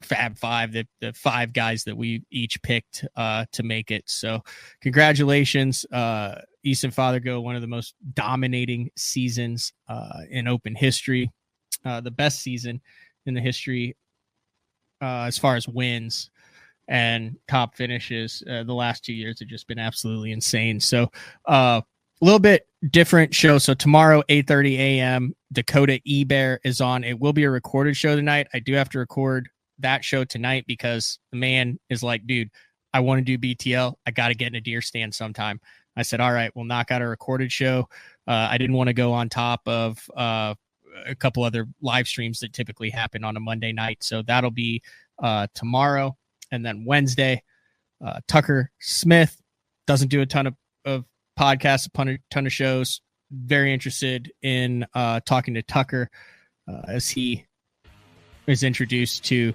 A: Fab Five, the 5 guys that we each picked to make it. So congratulations, Easton Fothergill, one of the most dominating seasons in Open history, the best season in the history as far as wins and top finishes. The last 2 years have just been absolutely insane. So a little bit different show. So tomorrow, 8:30 a.m., Dakota Ebear is on. It will be a recorded show tonight. I do have to record that show tonight because the man is like, dude, I want to do BTL. I got to get in a deer stand sometime. I said, all right, we'll knock out a recorded show. I didn't want to go on top of a couple other live streams that typically happen on a Monday night. So that'll be tomorrow. And then Wednesday, Tucker Smith doesn't do a ton of podcasts, a ton of shows. Very interested in talking to Tucker as he is introduced to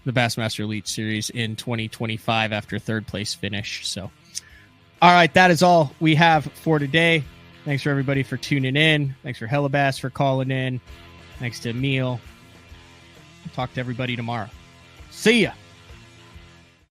A: the Bassmaster Elite Series in 2025 after third place finish. So, all right, that is all we have for today. Thanks for everybody for tuning in. Thanks for Hellabass for calling in. Thanks to Emil. Talk to everybody tomorrow. See ya.